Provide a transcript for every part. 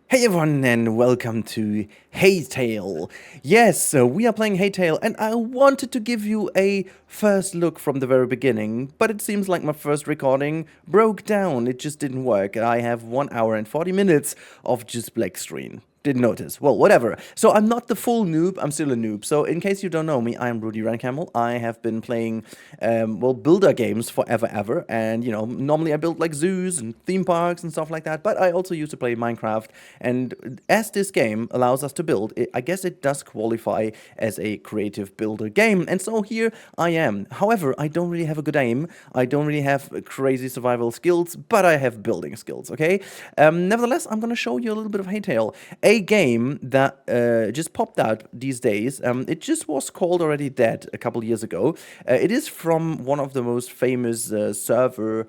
Hey everyone and welcome to Hytale. Yes, so we are playing Hytale and I wanted to give you a first look from the very beginning, but it seems like my first recording broke down. It just didn't work. I have 1 hour and 40 minutes of just black screen. Didn't notice. Well, whatever. So I'm not the full noob. I'm still a noob. So in case you don't know me, I'm Rudi Rennkamel. I have been playing, builder games forever, ever. And, normally I build like zoos and theme parks and stuff like that. But I also used to play Minecraft. And as this game allows us to build, I guess it does qualify as a creative builder game. And so here I am. However, I don't really have a good aim. I don't really have crazy survival skills, but I have building skills, okay? Nevertheless, I'm going to show you a little bit of Hytale. A game that just popped out these days. It just was called already dead a couple years ago. It is from one of the most famous server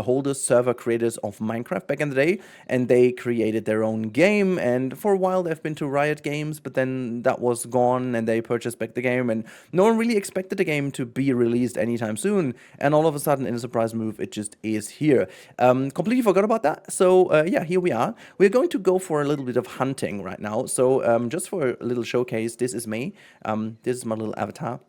holders, server creators of Minecraft back in the day, and they created their own game. And for a while, they've been to Riot Games, but then that was gone, and they purchased back the game. And no one really expected the game to be released anytime soon. And all of a sudden, in a surprise move, it just is here. Completely forgot about that. So yeah, here we are. We're going to go for a little bit of hunting right now. So just for a little showcase, this is me. This is my little avatar.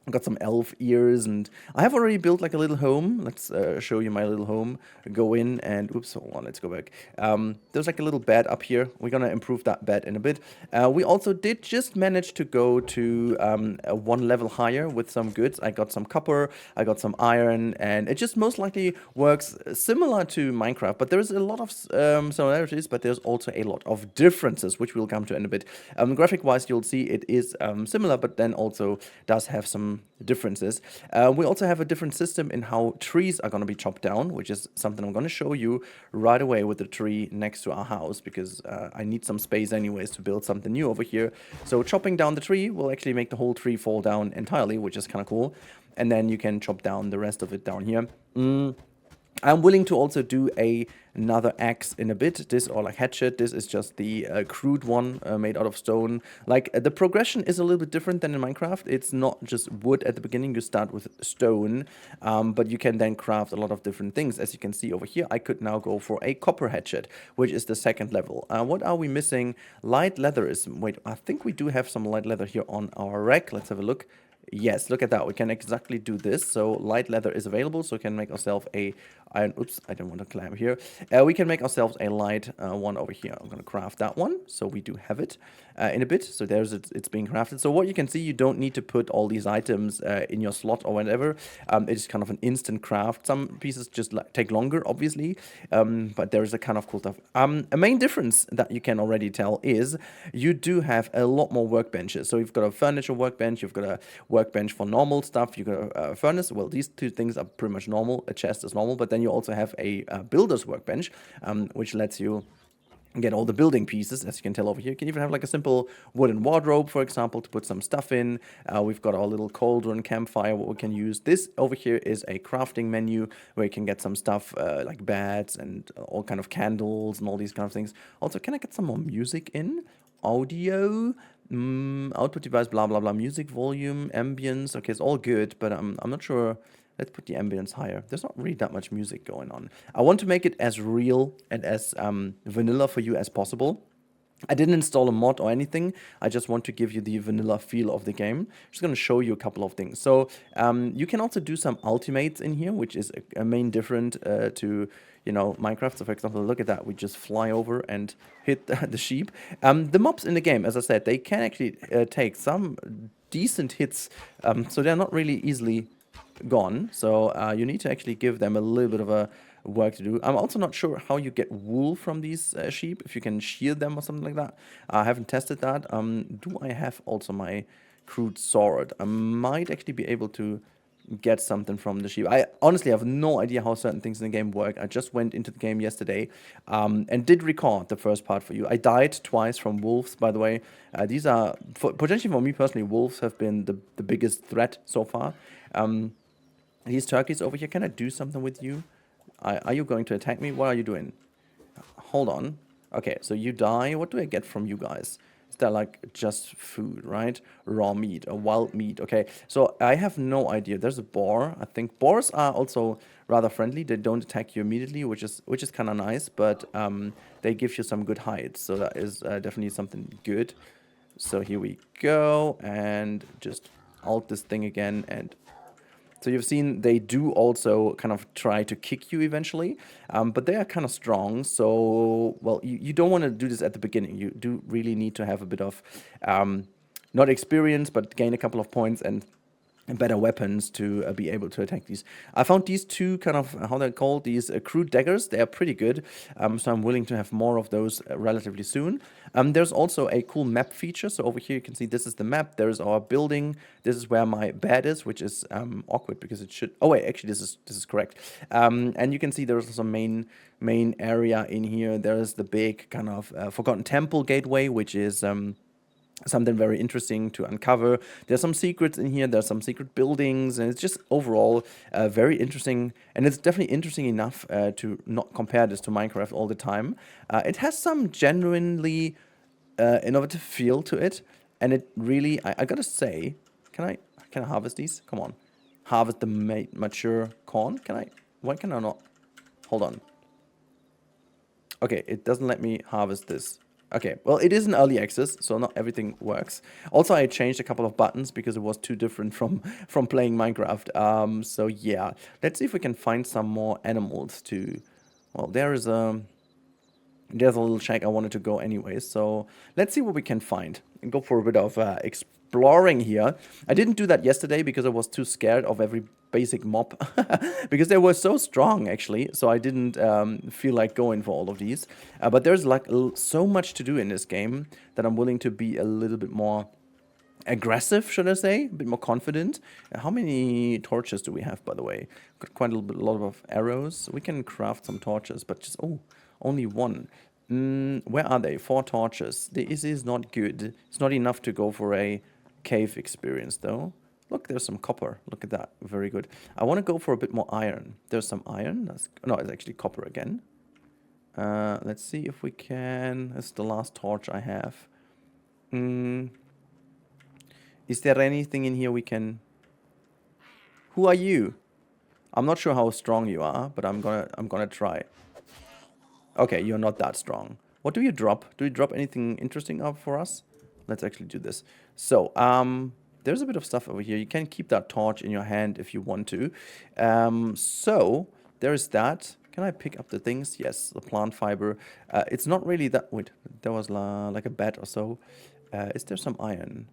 Got some elf ears, and I have already built like a little home. Let's show you my little home. Go in and oops, hold on, let's go back. There's like a little bed up here. We're gonna improve that bed in a bit. We also did just manage to go to one level higher with some goods. I got some copper, I got some iron, and it just most likely works similar to Minecraft, but there's a lot of similarities, but there's also a lot of differences, which we'll come to in a bit. Graphic wise, you'll see it is similar, but then also does have some differences. We also have a different system in how trees are going to be chopped down, which is something I'm going to show you right away with the tree next to our house, because I need some space anyways to build something new over here. So chopping down the tree will actually make the whole tree fall down entirely, which is kind of cool. And then you can chop down the rest of it down here. I'm willing to also do another axe in a bit. This, or like hatchet, this is just the crude one made out of stone. Like the progression is a little bit different than in Minecraft. It's not just wood at the beginning. You start with stone, but you can then craft a lot of different things. As you can see over here, I could now go for a copper hatchet, which is the second level. What are we missing? Light leather is... Wait, I think we do have some light leather here on our rack. Let's have a look. Yes, look at that. We can exactly do this. So light leather is available, so we can make ourselves a iron. Oops, I don't want to climb here. We can make ourselves a light one over here. I'm going to craft that one, so we do have it in a bit. So there's it. It's being crafted. So what you can see, you don't need to put all these items in your slot or whatever. It's kind of an instant craft. Some pieces just take longer, obviously, but there is a kind of cool stuff. A main difference that you can already tell is you do have a lot more workbenches. So you've got a furniture workbench, you've got a workbench for normal stuff, you've got a furnace. Well, these two things are pretty much normal. A chest is normal, but then you also have a builder's workbench, which lets you get all the building pieces, as you can tell over here. You can even have like a simple wooden wardrobe, for example, to put some stuff in. We've got our little cauldron campfire, what we can use. This over here is a crafting menu where you can get some stuff like beds and all kind of candles and all these kind of things. Also, can I get some more music in? Audio, output device, blah, blah, blah, music volume, ambience. Okay, it's all good, but I'm not sure. Let's put the ambience higher. There's not really that much music going on. I want to make it as real and as vanilla for you as possible. I didn't install a mod or anything. I just want to give you the vanilla feel of the game. I'm just going to show you a couple of things. So you can also do some ultimates in here, which is a main different to Minecraft. So for example, look at that. We just fly over and hit the sheep. The mobs in the game, as I said, they can actually take some decent hits. So they're not really easily gone, so you need to actually give them a little bit of a work to do. I'm also not sure how you get wool from these sheep, if you can shear them or something like that. I haven't tested that. Do I have also my crude sword? I might actually be able to get something from the sheep. I honestly have no idea how certain things in the game work. I just went into the game yesterday and did record the first part for you. I died twice from wolves, by the way. These are, potentially for me personally, wolves have been the biggest threat so far. These turkeys over here, can I do something with you? Are you going to attack me? What are you doing? Hold on. Okay, so you die. What do I get from you guys? they're like just food, right? Raw meat or wild meat. Okay, so I have no idea. There's a boar. I think boars are also rather friendly. They don't attack you immediately, which is kind of nice, but they give you some good hides. So that is definitely something good. So here we go, and just alt this thing again, and so you've seen they do also kind of try to kick you eventually, but they are kind of strong. So, well, you don't want to do this at the beginning. You do really need to have a bit of, not experience, but gain a couple of points and better weapons to be able to attack these. I found these two kind of, how they're called, these crude daggers. They are pretty good, so I'm willing to have more of those relatively soon. There's also a cool map feature. So over here you can see this is the map. There's our building. This is where my bed is, which is awkward because it should... Oh wait, actually this is correct. And you can see there's some main area in here. There's the big kind of Forgotten Temple gateway, which is... something very interesting to uncover. There's some secrets in here, there's some secret buildings, and it's just overall very interesting, and it's definitely interesting enough to not compare this to Minecraft all the time. It has some genuinely innovative feel to it, and it really, I gotta say, can I harvest these? Come on. Harvest the mature corn? Why can I not? Hold on. Okay, it doesn't let me harvest this. Okay, well, it is an early access, so not everything works. Also, I changed a couple of buttons because it was too different from playing Minecraft. So yeah, let's see if we can find some more animals to... Well, there's a little shack I wanted to go anyway, so let's see what we can find and go for a bit of exploring here. I didn't do that yesterday because I was too scared of every basic mob because they were so strong actually, so I didn't feel like going for all of these, but there's like so much to do in this game that I'm willing to be a little bit more aggressive, should I say, a bit more confident. How many torches do we have, by the way? Got quite a lot of arrows. We can craft some torches, but just only one. Where are they? 4 torches. This is not good. It's not enough to go for a cave experience though. Look, there's some copper. Look at that. Very good. I want to go for a bit more iron. There's some iron. No, it's actually copper again. Let's see if we can... That's the last torch I have. Is there anything in here we can... Who are you? I'm not sure how strong you are, but I'm gonna try. Okay, you're not that strong. What do you drop? Do you drop anything interesting up for us? Let's actually do this. So, there's a bit of stuff over here. You can keep that torch in your hand if you want to. So, there's that. Can I pick up the things? Yes, the plant fiber. It's not really that... Wait, there was like a bed or so. Is there some iron?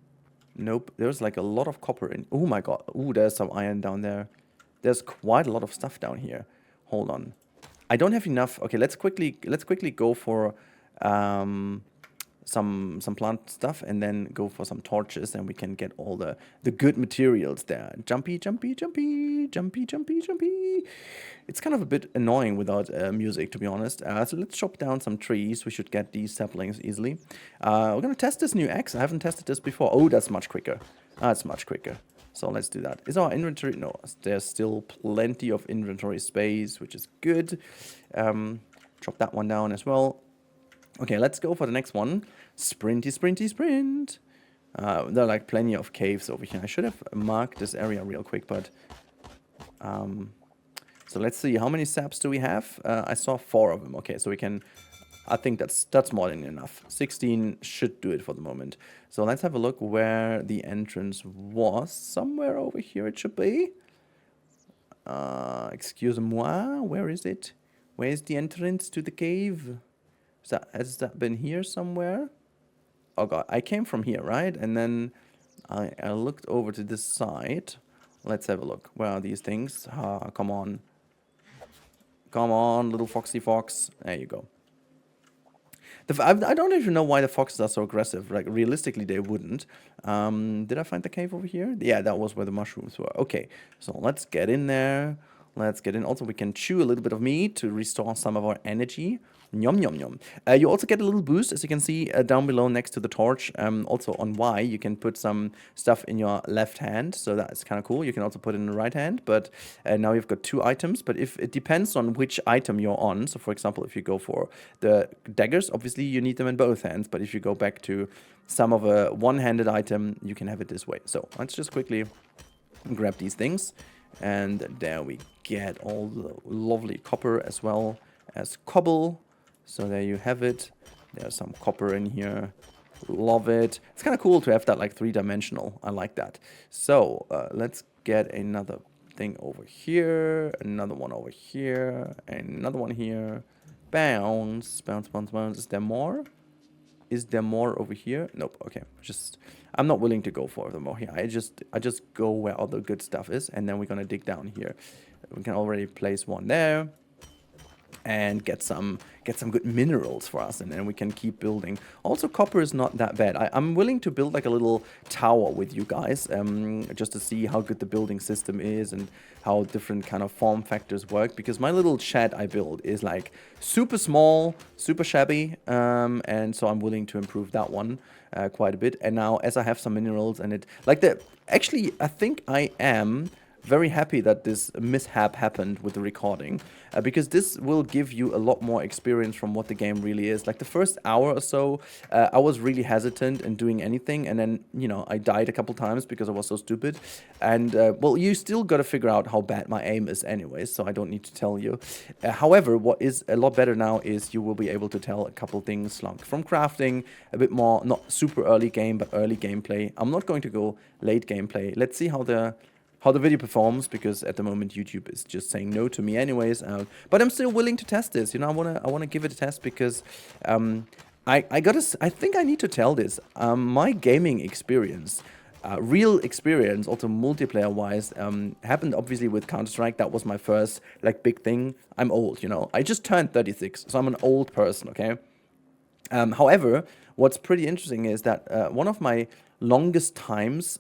Nope. There's like a lot of copper in... Oh my god. Ooh, there's some iron down there. There's quite a lot of stuff down here. Hold on. I don't have enough. Okay, let's quickly go for... some plant stuff and then go for some torches and we can get all the good materials there. Jumpy, jumpy, jumpy, jumpy, jumpy, jumpy. It's kind of a bit annoying without music, to be honest. So let's chop down some trees. We should get these saplings easily. We're going to test this new axe. I haven't tested this before. Oh, that's much quicker. That's much quicker. So let's do that. Is our inventory? No, there's still plenty of inventory space, which is good. Chop that one down as well. Okay, let's go for the next one. Sprinty, sprinty, sprint. There are like plenty of caves over here. I should have marked this area real quick, but... so let's see, how many saps do we have? I saw 4 of them. Okay, so we can... I think that's more than enough. 16 should do it for the moment. So let's have a look where the entrance was. Somewhere over here it should be. Excuse-moi, where is it? Where is the entrance to the cave? Has that been here somewhere? Oh god, I came from here, right? And then I looked over to this side. Let's have a look. Where are these things? Ah, come on. Come on, little foxy fox. There you go. I don't even know why the foxes are so aggressive. Like, realistically, they wouldn't. Did I find the cave over here? Yeah, that was where the mushrooms were. Okay, so let's get in there. Let's get in. Also, we can chew a little bit of meat to restore some of our energy. Yum, yum, yum. You also get a little boost, as you can see down below next to the torch. Also on Y, you can put some stuff in your left hand, so that's kind of cool. You can also put it in the right hand, but now you've got 2 items. But if it depends on which item you're on, so for example, if you go for the daggers, obviously you need them in both hands, but if you go back to some of a one-handed item, you can have it this way. So let's just quickly grab these things, and there we get all the lovely copper as well as cobble. So there you have it. There's some copper in here. Love it. It's kind of cool to have that like 3-dimensional. I like that. So let's get another thing over here, another one over here, another one here. Bounce, bounce, bounce, bounce. Is there more? Is there more over here? Nope. Okay. I'm not willing to go for the more here. I just go where all the good stuff is, and then we're gonna dig down here. We can already place one there and get some good minerals for us, and then we can keep building. Also, copper is not that bad. I'm willing to build like a little tower with you guys, just to see how good the building system is and how different kind of form factors work, because my little shed I build is like super small, super shabby, and so I'm willing to improve that one quite a bit. And now, as I have some minerals and actually, I think I am very happy that this mishap happened with the recording, because this will give you a lot more experience from what the game really is. Like the first hour or so, I was really hesitant in doing anything, and then, you know, I died a couple times because I was so stupid. And, well, you still got to figure out how bad my aim is anyways, so I don't need to tell you. However, what is a lot better now is you will be able to tell a couple things like from crafting, a bit more, not super early game, but early gameplay. I'm not going to go late gameplay. Let's see how the video performs, because at the moment YouTube is just saying no to me anyways. But I'm still willing to test this. You know, I wanna give it a test, because I think I need to tell this. My gaming experience, real experience, also multiplayer wise, happened obviously with Counter-Strike. That was my first like big thing. I'm old, you know. I just turned 36, so I'm an old person. Okay. However, what's pretty interesting is that one of my longest times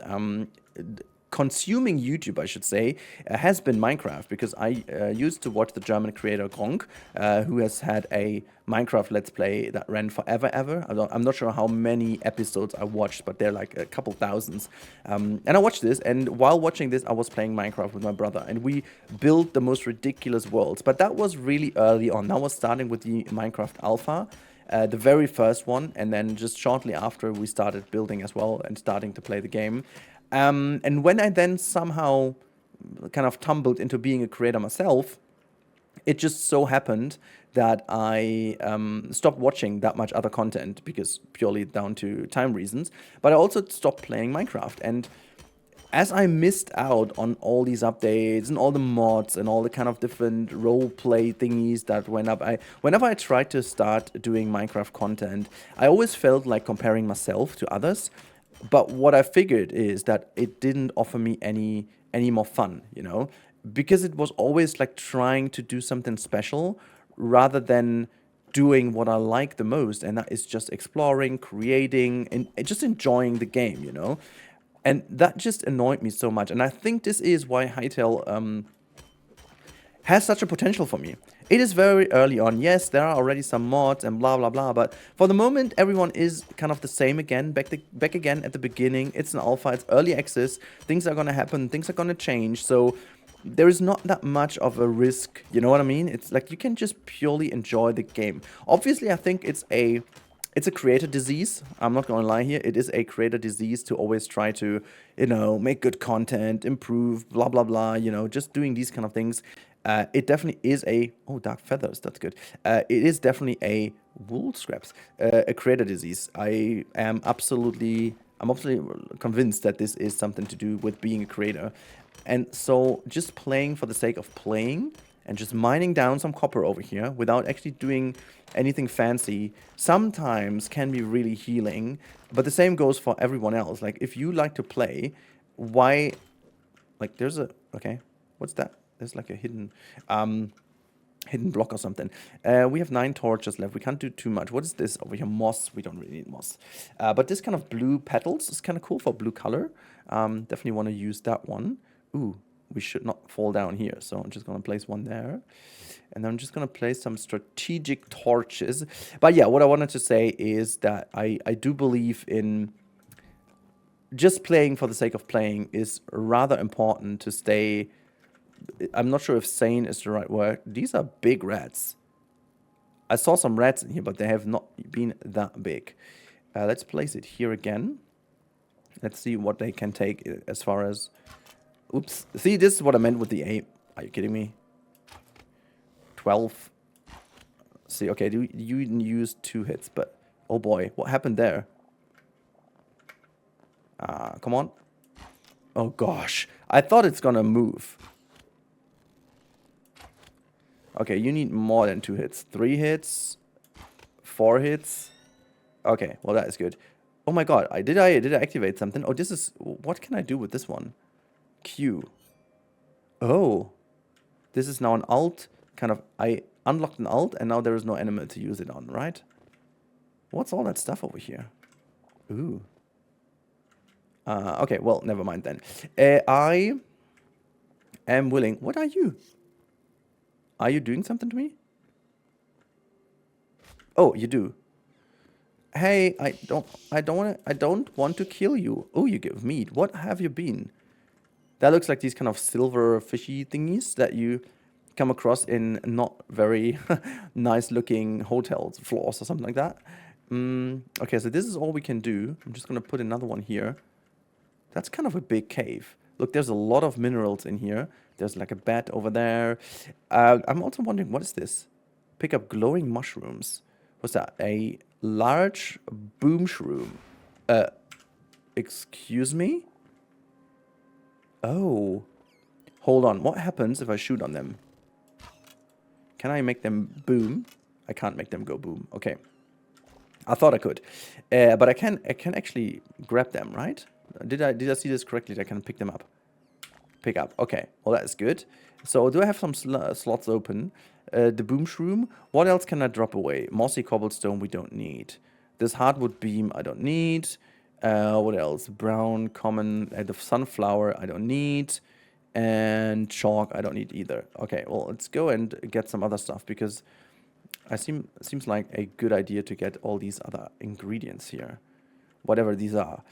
consuming YouTube, I should say, has been Minecraft, because I used to watch the German creator Gronk, who has had a Minecraft Let's Play that ran forever, ever. I'm not sure how many episodes I watched, but they're like a couple thousands. And I watched this, and while watching this, I was playing Minecraft with my brother, and we built the most ridiculous worlds. But that was really early on. That was starting with the Minecraft Alpha. The very first one, and then just shortly after we started building as well and starting to play the game. And when I then somehow kind of tumbled into being a creator myself, it just so happened that I stopped watching that much other content, because purely down to time reasons. But I also stopped playing Minecraft, and as I missed out on all these updates and all the mods and all the kind of different role play thingies that went up, whenever I tried to start doing Minecraft content, I always felt like comparing myself to others. But what I figured is that it didn't offer me any more fun, you know, because it was always like trying to do something special rather than doing what I like the most, and that is just exploring, creating, and just enjoying the game, you know. And that just annoyed me so much. And I think this is why Hytale has such a potential for me. It is very early on. Yes, there are already some mods and blah, blah, blah. But for the moment, everyone is kind of the same again, back again at the beginning. It's an alpha, it's early access. Things are going to happen, things are going to change. So there is not that much of a risk. You know what I mean? It's like you can just purely enjoy the game. Obviously, I think it's a creator disease. I'm not going to lie here. It is a creator disease to always try to, you know, make good content, improve, blah, blah, blah, you know, just doing these kind of things. It definitely is oh, dark feathers, that's good. It is definitely a wool scraps, a creator disease. I'm absolutely convinced that this is something to do with being a creator. And so just playing for the sake of playing and just mining down some copper over here without actually doing anything fancy sometimes can be really healing. But the same goes for everyone else. Like, if you like to play, why... Like, okay, what's that? There's like a hidden block or something. We have 9 torches left. We can't do too much. What is this over here? Moss. We don't really need moss. But this kind of blue petals is kind of cool for blue color. Definitely want to use that one. Ooh, we should not fall down here. So I'm just going to place one there. And I'm just going to place some strategic torches. But yeah, what I wanted to say is that I do believe in just playing for the sake of playing is rather important to stay. I'm not sure if sane is the right word. These are big rats. I saw some rats in here, but they have not been that big. Let's place it here again. Let's see what they can take as far as... Oops. See, this is what I meant with the aim. Are you kidding me? 12. See, okay, you used 2 hits, but... Oh boy, what happened there? Come on. Oh gosh. I thought it's gonna move. Okay, you need more than 2 hits. 3 hits. 4 hits. Okay, well that is good. Oh my god, did I activate something? Oh, this is... What can I do with this one? Q. Oh. This is now an alt. Kind of... I unlocked an alt, and now there is no animal to use it on, right? What's all that stuff over here? Ooh. Okay, well, never mind then. I am willing... What are you? Are you doing something to me? Oh, you do. Hey, I don't want to kill you. Oh, you give meat. What have you been? That looks like these kind of silver fishy thingies that you come across in not very nice looking hotels, floors or something like that. Okay, so this is all we can do. I'm just gonna put another one here. That's kind of a big cave. Look, there's a lot of minerals in here. There's like a bat over there. I'm also wondering, what is this? Pick up glowing mushrooms. What's that? A large boom shroom. Excuse me? Oh. Hold on. What happens if I shoot on them? Can I make them boom? I can't make them go boom. Okay. I thought I could. But I can actually grab them, right? Did I see this correctly? That I can pick them up. Pick up. Okay. Well, that is good. So do I have some slots open? The boom shroom. What else can I drop away? Mossy cobblestone we don't need. This hardwood beam I don't need. What else? Brown, common, the sunflower I don't need. And chalk I don't need either. Okay, well, let's go and get some other stuff because seems like a good idea to get all these other ingredients here. Whatever these are.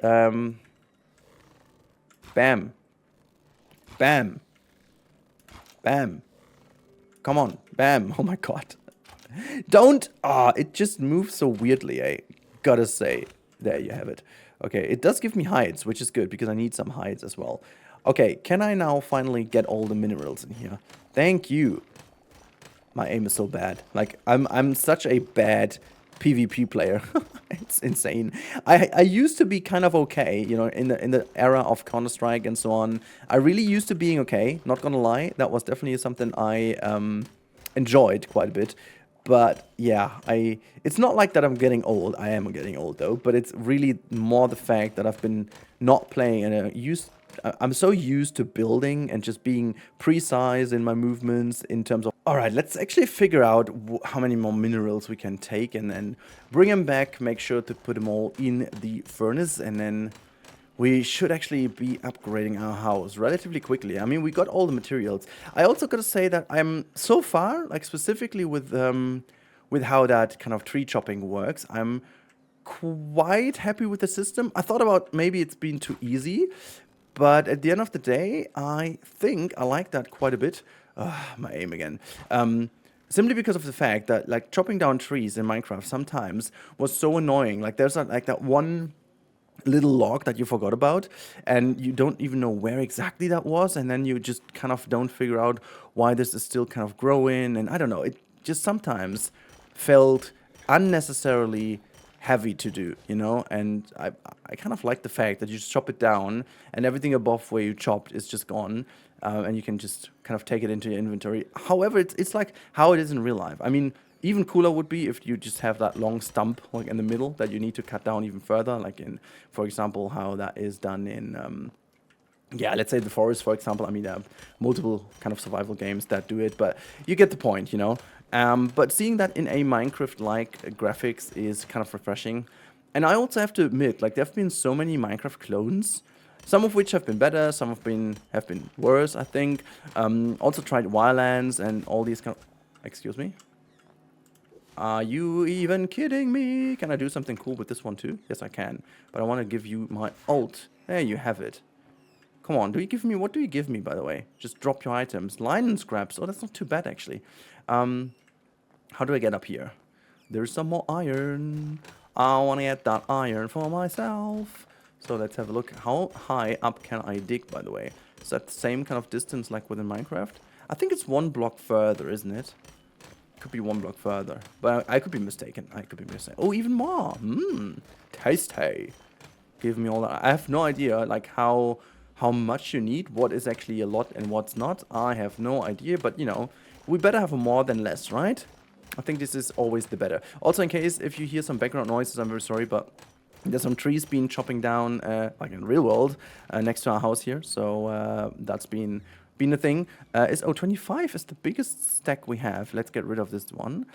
Bam. Bam. Bam. Come on. Bam. Oh my god. Don't. It just moves so weirdly, I gotta say. There you have it. Okay, it does give me hides, which is good because I need some hides as well. Okay, can I now finally get all the minerals in here? Thank you. My aim is so bad. Like, I'm such a bad PvP player. It's insane. I used to be kind of okay, you know, in the era of Counter-Strike and so on. I really used to being okay, not gonna lie. That was definitely something I enjoyed quite a bit. But yeah, it's not like that I'm getting old. I am getting old though, but it's really more the fact that I've been not playing and I'm so used to building and just being precise in my movements in terms of... Alright, let's actually figure out how many more minerals we can take and then bring them back, make sure to put them all in the furnace, and then we should actually be upgrading our house relatively quickly. I mean, we got all the materials. I also gotta say that I'm so far, like specifically with how that kind of tree chopping works, I'm quite happy with the system. I thought about maybe it's been too easy, but at the end of the day, I think I like that quite a bit. My aim again. Simply because of the fact that like chopping down trees in Minecraft sometimes was so annoying. Like there's like that one little log that you forgot about and you don't even know where exactly that was, and then you just kind of don't figure out why this is still kind of growing, and I don't know, it just sometimes felt unnecessarily heavy to do, you know, and I kind of like the fact that you just chop it down and everything above where you chopped is just gone, and you can just kind of take it into your inventory. However, it's like how it is in real life. I mean, even cooler would be if you just have that long stump like in the middle that you need to cut down even further, like in, for example, how that is done in, yeah, let's say the forest, for example. I mean, there are multiple kind of survival games that do it, but you get the point, you know. But seeing that in a Minecraft-like graphics is kind of refreshing. And I also have to admit, like, there have been so many Minecraft clones Some of which have been better, some have been worse, I think. Also tried Wildlands and all these kind of... Excuse me? Are you even kidding me? Can I do something cool with this one too? Yes, I can. But I want to give you my ult. There you have it. Come on, do you give me... What do you give me, by the way? Just drop your items. Line and scraps. Oh, that's not too bad, actually. How do I get up here? There's some more iron. I want to get that iron for myself. So let's have a look. How high up can I dig, by the way? Is that the same kind of distance like within Minecraft? I think it's 1 block further, isn't it? Could be 1 block further. But I could be mistaken. I could be mistaken. Oh, even more. Tasty. Give me all that. I have no idea, like, how much you need. What is actually a lot and what's not. I have no idea. But, you know, we better have more than less, right? I think this is always the better. Also, in case if you hear some background noises, I'm very sorry, but there's some trees being chopping down, like in real world, next to our house here. So that's been a thing. Is 25 is the biggest stack we have. Let's get rid of this one.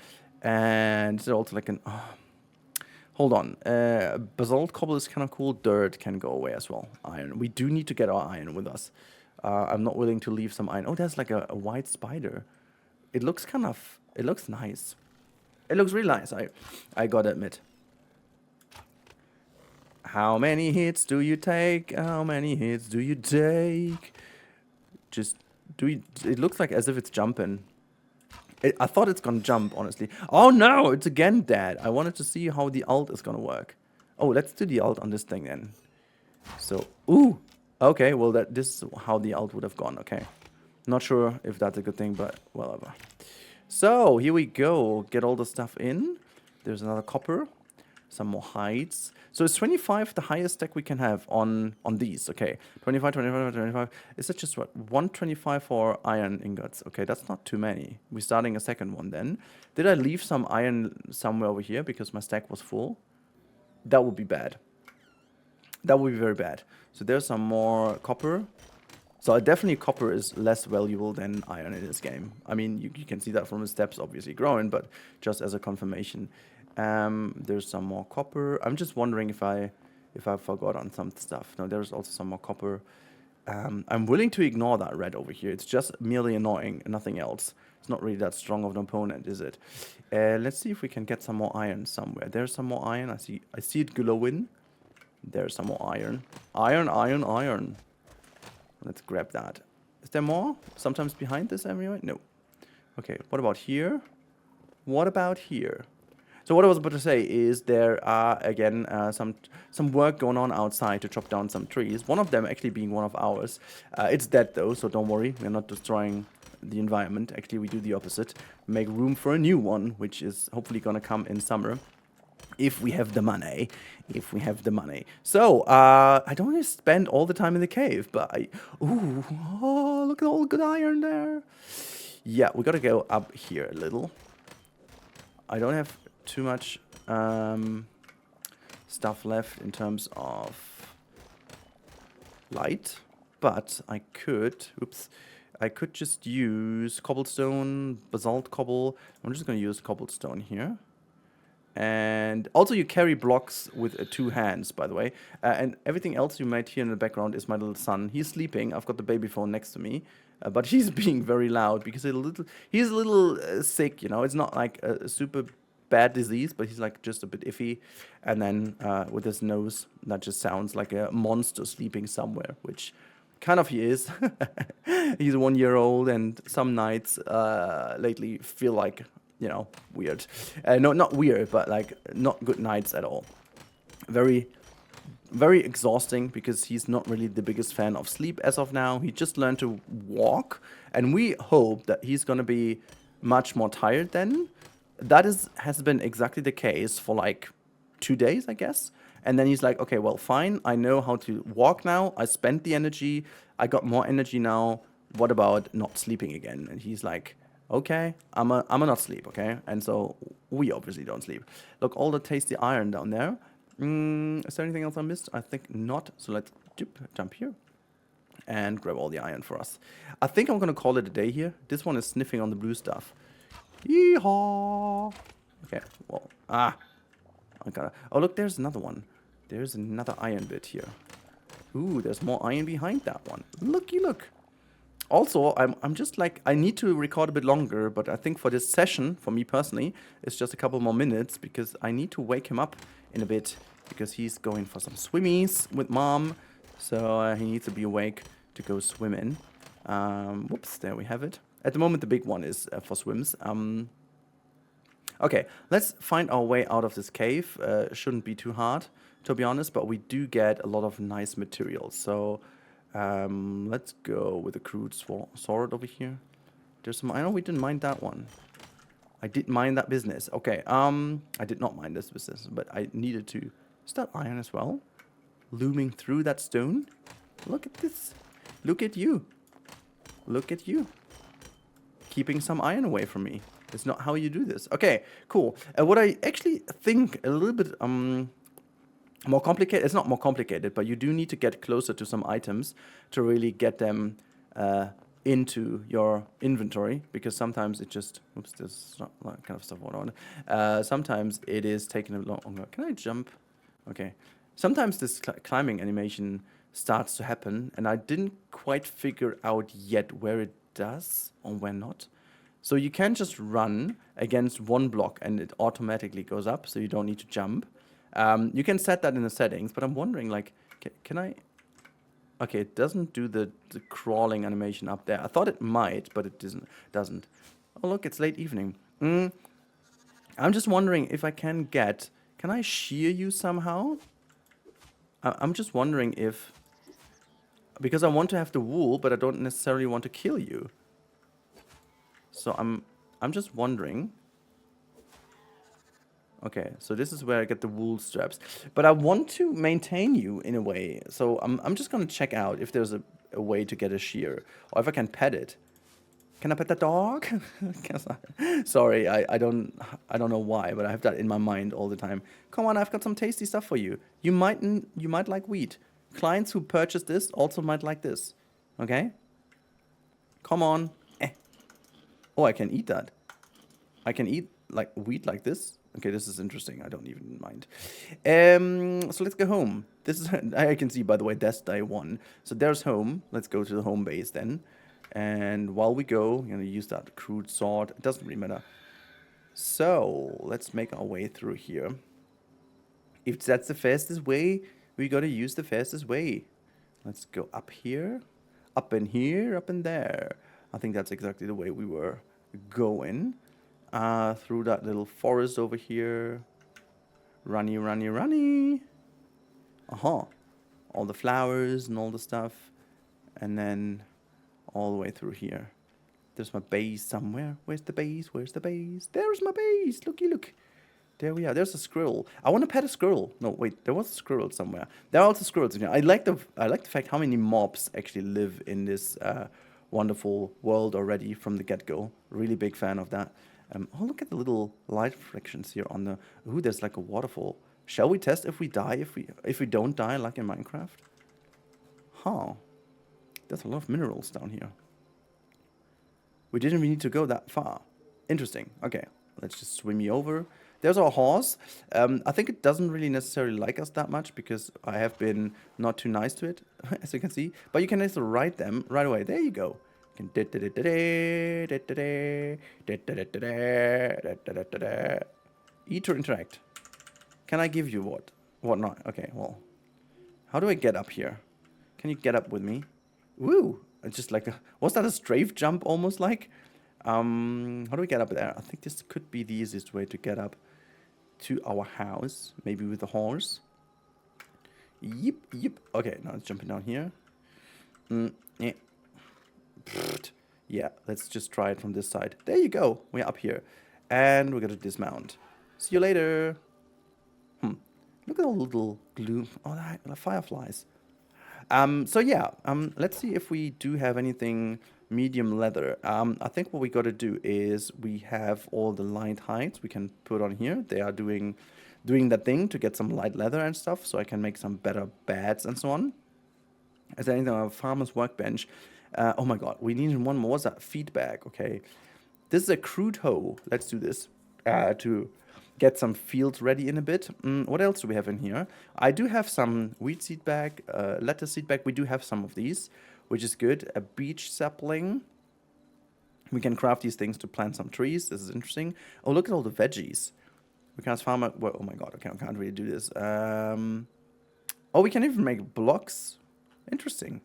And it's also like an... hold on. Basalt cobble is kind of cool. Dirt can go away as well. Iron. We do need to get our iron with us. I'm not willing to leave some iron. Oh, there's like a white spider. It looks kind of... It looks nice. It looks really nice, I gotta admit. How many hits do you take? How many hits do you take? Just it looks like as if it's jumping. I thought it's gonna jump, honestly. Oh no, it's again dead. I wanted to see how the ult is gonna work. Oh, let's do the ult on this thing then. So, ooh. Okay, well this is how the ult would have gone, okay. Not sure if that's a good thing, but whatever. So, here we go. Get all the stuff in. There's another copper. Some more hides. So it's 25 the highest stack we can have on these. Okay, 25, 25, 25. Is it just what? 125 for iron ingots. Okay, that's not too many. We're starting a second one then. Did I leave some iron somewhere over here because my stack was full? That would be bad. That would be very bad. So there's some more copper. So definitely copper is less valuable than iron in this game. I mean, you can see that from the steps obviously growing, but just as a confirmation. There's some more copper. I'm just wondering if I forgot on some stuff. No, there's also some more copper. I'm willing to ignore that red over here. It's just merely annoying, nothing else. It's not really that strong of an opponent, is it? Let's see if we can get some more iron somewhere. There's some more iron. I see it glowing. There's some more iron. Iron, iron, iron. Let's grab that. Is there more? Sometimes behind this area? No. Okay, what about here? What about here? So what I was about to say is there are, again, some work going on outside to chop down some trees. One of them actually being one of ours. It's dead, though, so don't worry. We're not destroying the environment. Actually, we do the opposite. Make room for a new one, which is hopefully going to come in summer. If we have the money. If we have the money. So, I don't want to spend all the time in the cave, but ooh, oh, look at all the good iron there. Yeah, we got to go up here a little. I don't have too much stuff left in terms of light, but I could just use cobblestone, basalt cobble. I'm just going to use cobblestone here. And also you carry blocks with 2 hands, by the way. And everything else you might hear in the background is my little son. He's sleeping. I've got the baby phone next to me. But he's being very loud because he's a little sick, you know. It's not like a super bad disease, but he's like just a bit iffy. And then with his nose, that just sounds like a monster sleeping somewhere, which kind of he is. He's 1 year old, and some nights lately feel like, you know, weird. No, not weird, but like not good nights at all. Very, very exhausting because he's not really the biggest fan of sleep as of now. He just learned to walk, and we hope that he's gonna be much more tired then. That has been exactly the case for like 2 days, I guess. And then he's like, okay, well, fine. I know how to walk now. I spent the energy. I got more energy now. What about not sleeping again? And he's like, okay, I'ma not sleep, okay? And so we obviously don't sleep. Look, all the tasty iron down there. Is there anything else I missed? I think not. So let's jump here and grab all the iron for us. I think I'm gonna call it a day here. This one is sniffing on the blue stuff. Yeehaw! Okay, well, I gotta... Oh, look, there's another one. There's another iron bit here. Ooh, there's more iron behind that one. Looky look. Also, I'm just like, I need to record a bit longer, but I think for this session, for me personally, it's just a couple more minutes because I need to wake him up in a bit because he's going for some swimmies with mom. So he needs to be awake to go swimming. Whoops, there we have it. At the moment, the big one is for swims. Okay, let's find our way out of this cave. Shouldn't be too hard, to be honest, but we do get a lot of nice materials. So let's go with the crude sword over here. There's some. I know we didn't mind that one. I did mind that business. Okay. I did not mind this business, but I needed to. Is that iron as well? Looming through that stone. Look at this. Look at you. Look at you. Keeping some iron away from me. It's not how you do this. Okay. Cool. What I actually think a little bit more complicated. It's not more complicated, but you do need to get closer to some items to really get them into your inventory, because sometimes it just, oops, there's not that kind of stuff going on. Sometimes it is taking a lot longer. Can I jump? Okay. Sometimes this climbing animation starts to happen, and I didn't quite figure out yet where it does or where not. So you can just run against one block and it automatically goes up, so you don't need to jump. You can set that in the settings, but I'm wondering, like, can I? Okay, it doesn't do the crawling animation up there. I thought it might, but it doesn't. Oh, look, it's late evening. I'm just wondering if I can I shear you somehow? I'm just wondering if, because I want to have the wool, but I don't necessarily want to kill you. So I'm just wondering. Okay, so this is where I get the wool straps. But I want to maintain you in a way. So I'm just gonna check out if there's a way to get a shear. Or if I can pet it. Can I pet the dog? Sorry, I don't know why, but I have that in my mind all the time. Come on, I've got some tasty stuff for you. You might like wheat. Clients who purchase this also might like this. Okay? Come on. Oh, I can eat that. I can eat like wheat like this. Okay, this is interesting. I don't even mind. So let's go home. This is, I can see, by the way, that's day one. So there's home. Let's go to the home base then. And while we go, I'm gonna use that crude sword. It doesn't really matter. So let's make our way through here. If that's the fastest way, we gotta use the fastest way. Let's go up here, up in here, up in there. I think that's exactly the way we were going. Through that little forest over here. Runny, runny, runny. All the flowers and all the stuff. And then all the way through here. There's my base somewhere. Where's the base? Where's the base? There's my base. Looky, look. There we are. There's a squirrel. I want to pet a squirrel. No, wait. There was a squirrel somewhere. There are also squirrels in here. I like the fact how many mobs actually live in this wonderful world already from the get-go. Really big fan of that. Oh, look at the little light reflections here on the... Ooh, there's like a waterfall. Shall we test if we die, if we don't die like in Minecraft? Huh. There's a lot of minerals down here. We didn't even need to go that far. Interesting. Okay, let's just swim you over. There's our horse. I think it doesn't really necessarily like us that much because I have been not too nice to it, as you can see. But you can also ride them right away. There you go. Eat to interact. Can I give you what? What not? Okay, well. How do I get up here? Can you get up with me? Woo! It's just like was that a strafe jump almost like? How do we get up there? I think this could be the easiest way to get up to our house. Maybe with the horse. Yep. Okay, now it's jumping down here. Yeah. Yeah, let's just try it from this side. There you go. We're up here. And we're going to dismount. See you later. Look at all the little gloom. Oh, the fireflies. So yeah, let's see if we do have anything medium leather. I think what we got to do is we have all the lined hides we can put on here. They are doing that thing to get some light leather and stuff, so I can make some better beds and so on. Is there anything on a farmer's workbench? Oh my god, we needed one more. What's that? Feedback, okay. This is a crude hoe. Let's do this. To get some fields ready in a bit. What else do we have in here? I do have some wheat seed bag, lettuce seed bag. We do have some of these, which is good. A beech sapling. We can craft these things to plant some trees. This is interesting. Oh, look at all the veggies. We can't farm it. Well, oh my god, okay, I can't really do this. Oh, we can even make blocks. Interesting.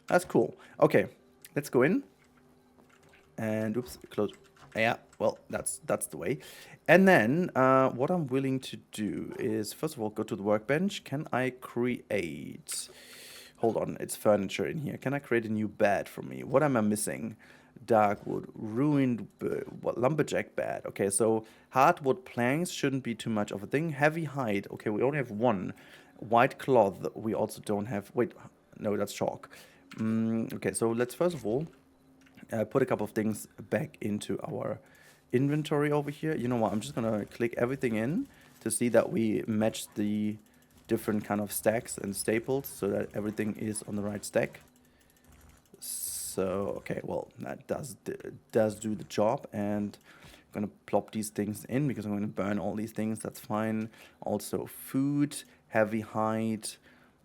That's cool. Okay, let's go in. And oops, close. Yeah, well, that's the way. And then what I'm willing to do is, first of all, go to the workbench. Can I create... Hold on, it's furniture in here. Can I create a new bed for me? What am I missing? Dark wood, ruined lumberjack bed. Okay, so hardwood planks shouldn't be too much of a thing. Heavy hide. Okay, we only have one. White cloth. We also don't have. Wait, no, that's chalk. Okay, so let's first of all put a couple of things back into our inventory over here. You know what? I'm just gonna click everything in to see that we match the different kind of stacks and staples so that everything is on the right stack. So, okay, well, that does do the job, and I'm gonna plop these things in because I'm gonna burn all these things. That's fine. Also, food, heavy hide.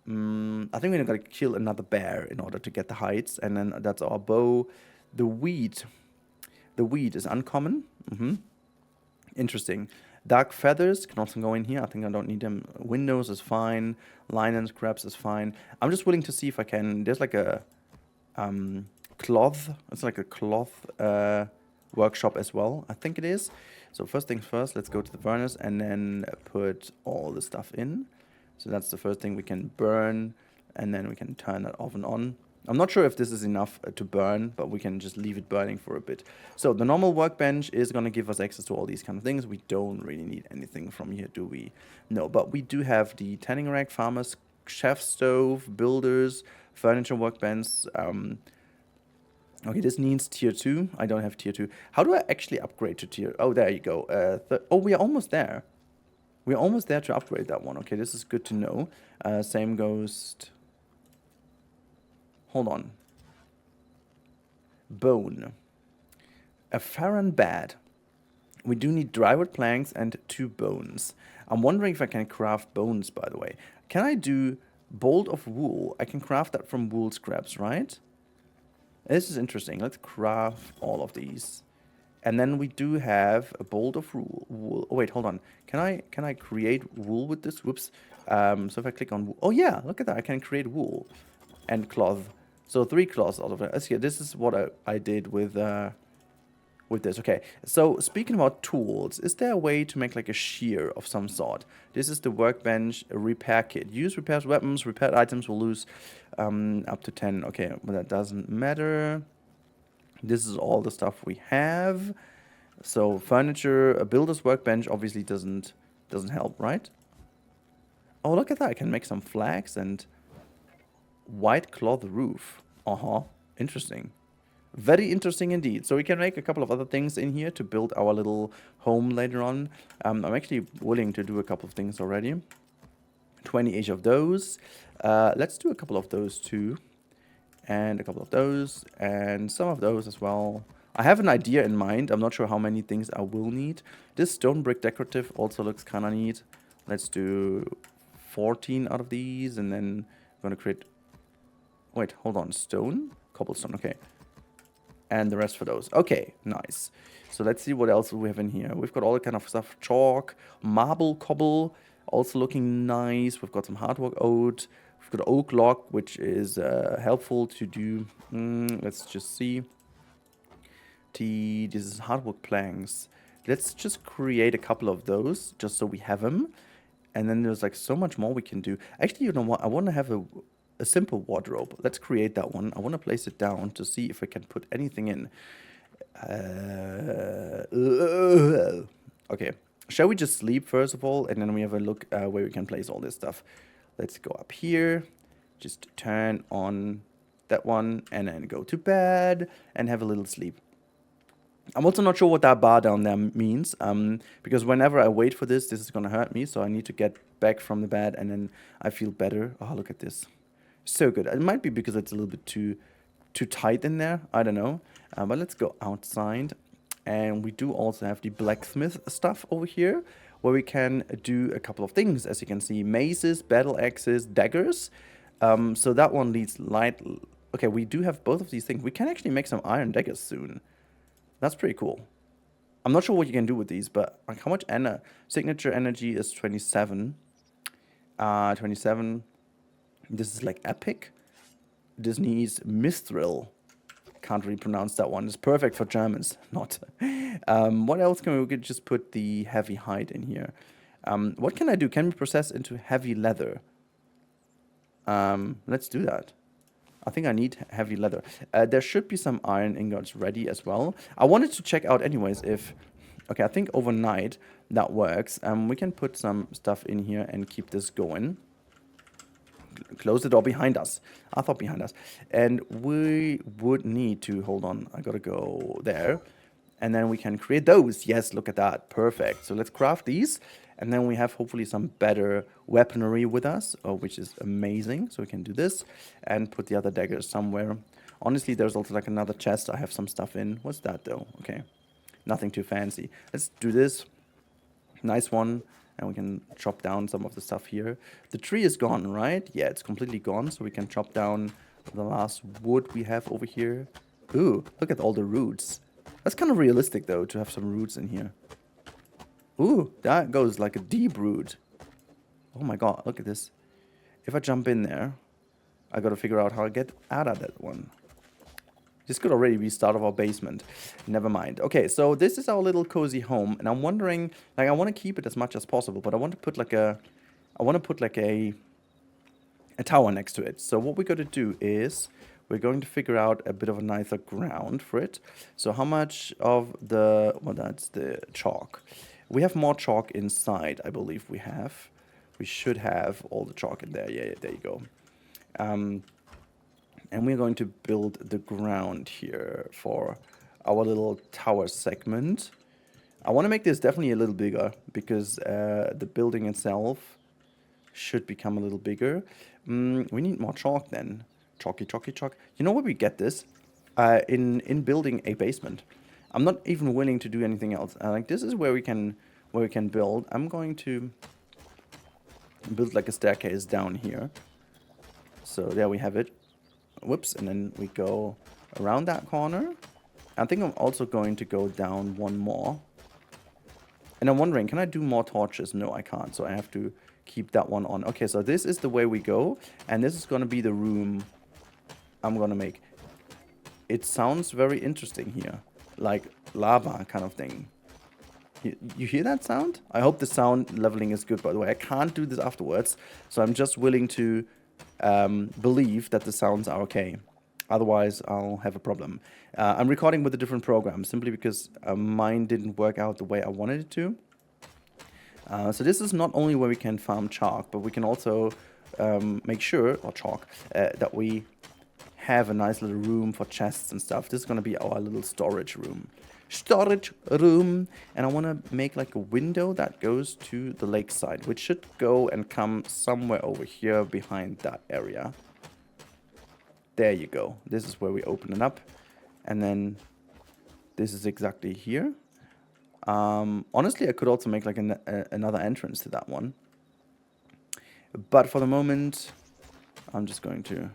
I think we're gonna kill another bear in order to get the hides, and then that's our bow. The wheat is uncommon. Interesting. Dark feathers can also go in here. I think I don't need them. Windows is fine. Lion scraps is fine. I'm just willing to see if I can. There's like a cloth. It's like a cloth workshop as well. I think it is. So first things first, let's go to the furnace and then put all the stuff in. So that's the first thing we can burn, and then we can turn that off and on. I'm not sure if this is enough to burn, but we can just leave it burning for a bit. So the normal workbench is going to give us access to all these kind of things. We don't really need anything from here, do we? No, but we do have the tanning rack, farmers, chef stove, builders, furniture workbench. Okay, this needs tier 2. I don't have tier 2. How do I actually upgrade to tier... Oh, there you go. Oh, we are almost there. We're almost there to upgrade that one. Okay, this is good to know. Same goes... Hold on. Bone. A Farron bed. We do need drywood planks and 2 bones. I'm wondering if I can craft bones, by the way. Can I do bolt of wool? I can craft that from wool scraps, right? This is interesting. Let's craft all of these. And then we do have a bolt of wool. Oh, wait, hold on. Can I create wool with this? Whoops. So if I click on wool. Oh, yeah, look at that. I can create wool and cloth. So 3 cloths out of it. Okay, this is what I did with this. Okay, so speaking about tools, is there a way to make like a shear of some sort? This is the workbench repair kit. Use repairs weapons. Repaired items will lose up to 10. Okay, but that doesn't matter. This is all the stuff we have. So furniture, a builder's workbench obviously doesn't help, right? Oh, look at that. I can make some flags and white cloth roof. Interesting. Very interesting indeed. So we can make a couple of other things in here to build our little home later on. I'm actually willing to do a couple of things already. 20 each of those. Let's do a couple of those too. And a couple of those. And some of those as well. I have an idea in mind. I'm not sure how many things I will need. This stone brick decorative also looks kind of neat. Let's do 14 out of these. And then I'm going to create... Wait, hold on. Stone? Cobblestone, okay. And the rest for those. Okay, nice. So let's see what else we have in here. We've got all the kind of stuff. Chalk, marble cobble, also looking nice. We've got some hardwood oak. We've got oak log, which is helpful to do. Let's just see. This is hardwood planks. Let's just create a couple of those, just so we have them. And then there's like so much more we can do. Actually, you know what? I want to have a simple wardrobe. Let's create that one. I want to place it down to see if I can put anything in. Okay. Shall we just sleep first of all, and then we have a look where we can place all this stuff. Let's go up here. Just turn on that one, and then go to bed and have a little sleep. I'm also not sure what that bar down there means, because whenever I wait for this is going to hurt me, so I need to get back from the bed, and then I feel better. Oh, look at this. So good. It might be because it's a little bit too tight in there. I don't know. But let's go outside. And we do also have the blacksmith stuff over here, where we can do a couple of things. As you can see, maces, battle axes, daggers. So that one needs light. Okay, we do have both of these things. We can actually make some iron daggers soon. That's pretty cool. I'm not sure what you can do with these, but like how much signature energy is 27. 27. This is like epic. This needs mithril. Can't really pronounce that one. It's perfect for Germans. Not. What else can we could just put the heavy hide in here. What can I do? Can we process into heavy leather? Let's do that. I think I need heavy leather. There should be some iron ingots ready as well. I wanted to check out anyways if... Okay, I think overnight that works. We can put some stuff in here and keep this going. Close the door behind us. I thought behind us. And we would need to... Hold on, I gotta go there. And then we can create those. Yes, look at that. Perfect. So let's craft these. And then we have hopefully some better weaponry with us, which is amazing. So we can do this and put the other daggers somewhere. Honestly, there's also like another chest I have some stuff in. What's that though? Okay, nothing too fancy. Let's do this. Nice one. And we can chop down some of the stuff here. The tree is gone, right? Yeah, it's completely gone. So we can chop down the last wood we have over here. Ooh, look at all the roots. That's kind of realistic though, to have some roots in here. Ooh, that goes like a deep root. Oh my god, look at this. If I jump in there, I gotta figure out how to get out of that one. This could already be start of our basement. Never mind. Okay, so this is our little cozy home, and I'm wondering, like, I want to keep it as much as possible, but I want to put like a tower next to it. So what we're going to do is we're going to figure out a bit of a nicer ground for it. So how much of the... Well, that's the chalk. We have more chalk inside, I believe we have. We should have all the chalk in there. Yeah, there you go. And we're going to build the ground here for our little tower segment. I want to make this definitely a little bigger because the building itself should become a little bigger. We need more chalk then. Chalky, chalky, chalk. You know where we get this? In building a basement. I'm not even willing to do anything else. Like this is where we can build. I'm going to build like a staircase down here. So there we have it. Whoops, and then we go around that corner. I think I'm also going to go down one more. And I'm wondering, can I do more torches? No, I can't. So I have to keep that one on. Okay, so this is the way we go. And this is going to be the room I'm going to make. It sounds very interesting here. Like lava kind of thing. You hear that sound? I hope the sound leveling is good, by the way. I can't do this afterwards. So I'm just willing to believe that the sounds are okay. Otherwise, I'll have a problem. I'm recording with a different program simply because mine didn't work out the way I wanted it to. So this is not only where we can farm chalk, but we can also make sure, that we have a nice little room for chests and stuff. This is going to be our little storage room. And I want to make like a window that goes to the lakeside, which should go and come somewhere over here behind that area. There you go. This is where we open it up. And then this is exactly here. Honestly, I could also make like another entrance to that one. But for the moment, I'm just going to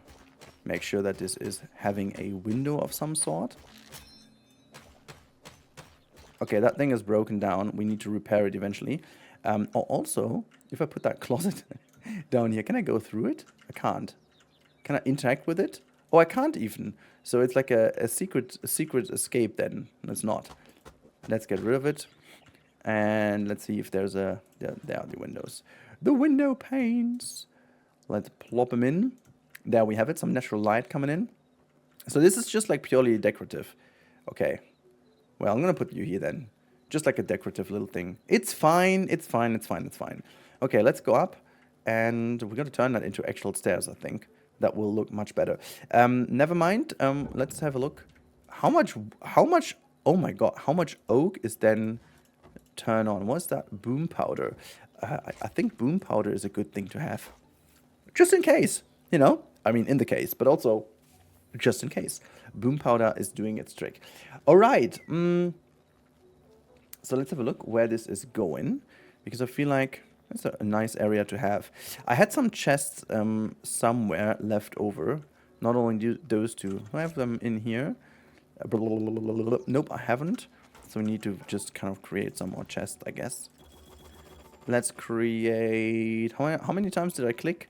make sure that this is having a window of some sort. Okay, that thing is broken down. We need to repair it eventually. Also, if I put that closet down here, can I go through it? I can't. Can I interact with it? Oh, I can't even. So it's like a secret escape then. It's not. Let's get rid of it. And let's see if there's a... There are the windows. The window panes. Let's plop them in. There we have it. Some natural light coming in. So this is just like purely decorative. Okay. Well, I'm going to put you here then. Just like a decorative little thing. It's fine. It's fine. It's fine. It's fine. Okay, let's go up. And we're going to turn that into actual stairs, I think. That will look much better. Never mind. Let's have a look. How much, oh my god, how much oak is then turn on? What's that? Boom powder. I think boom powder is a good thing to have. Just in case, you know? I mean, in the case, but also just in case. Boom powder is doing its trick. All right. So let's have a look where this is going, because I feel like it's a nice area to have. I had some chests somewhere left over. Not only those two. I have them in here. Nope, I haven't. So we need to just kind of create some more chests, I guess. Let's create... How many times did I click?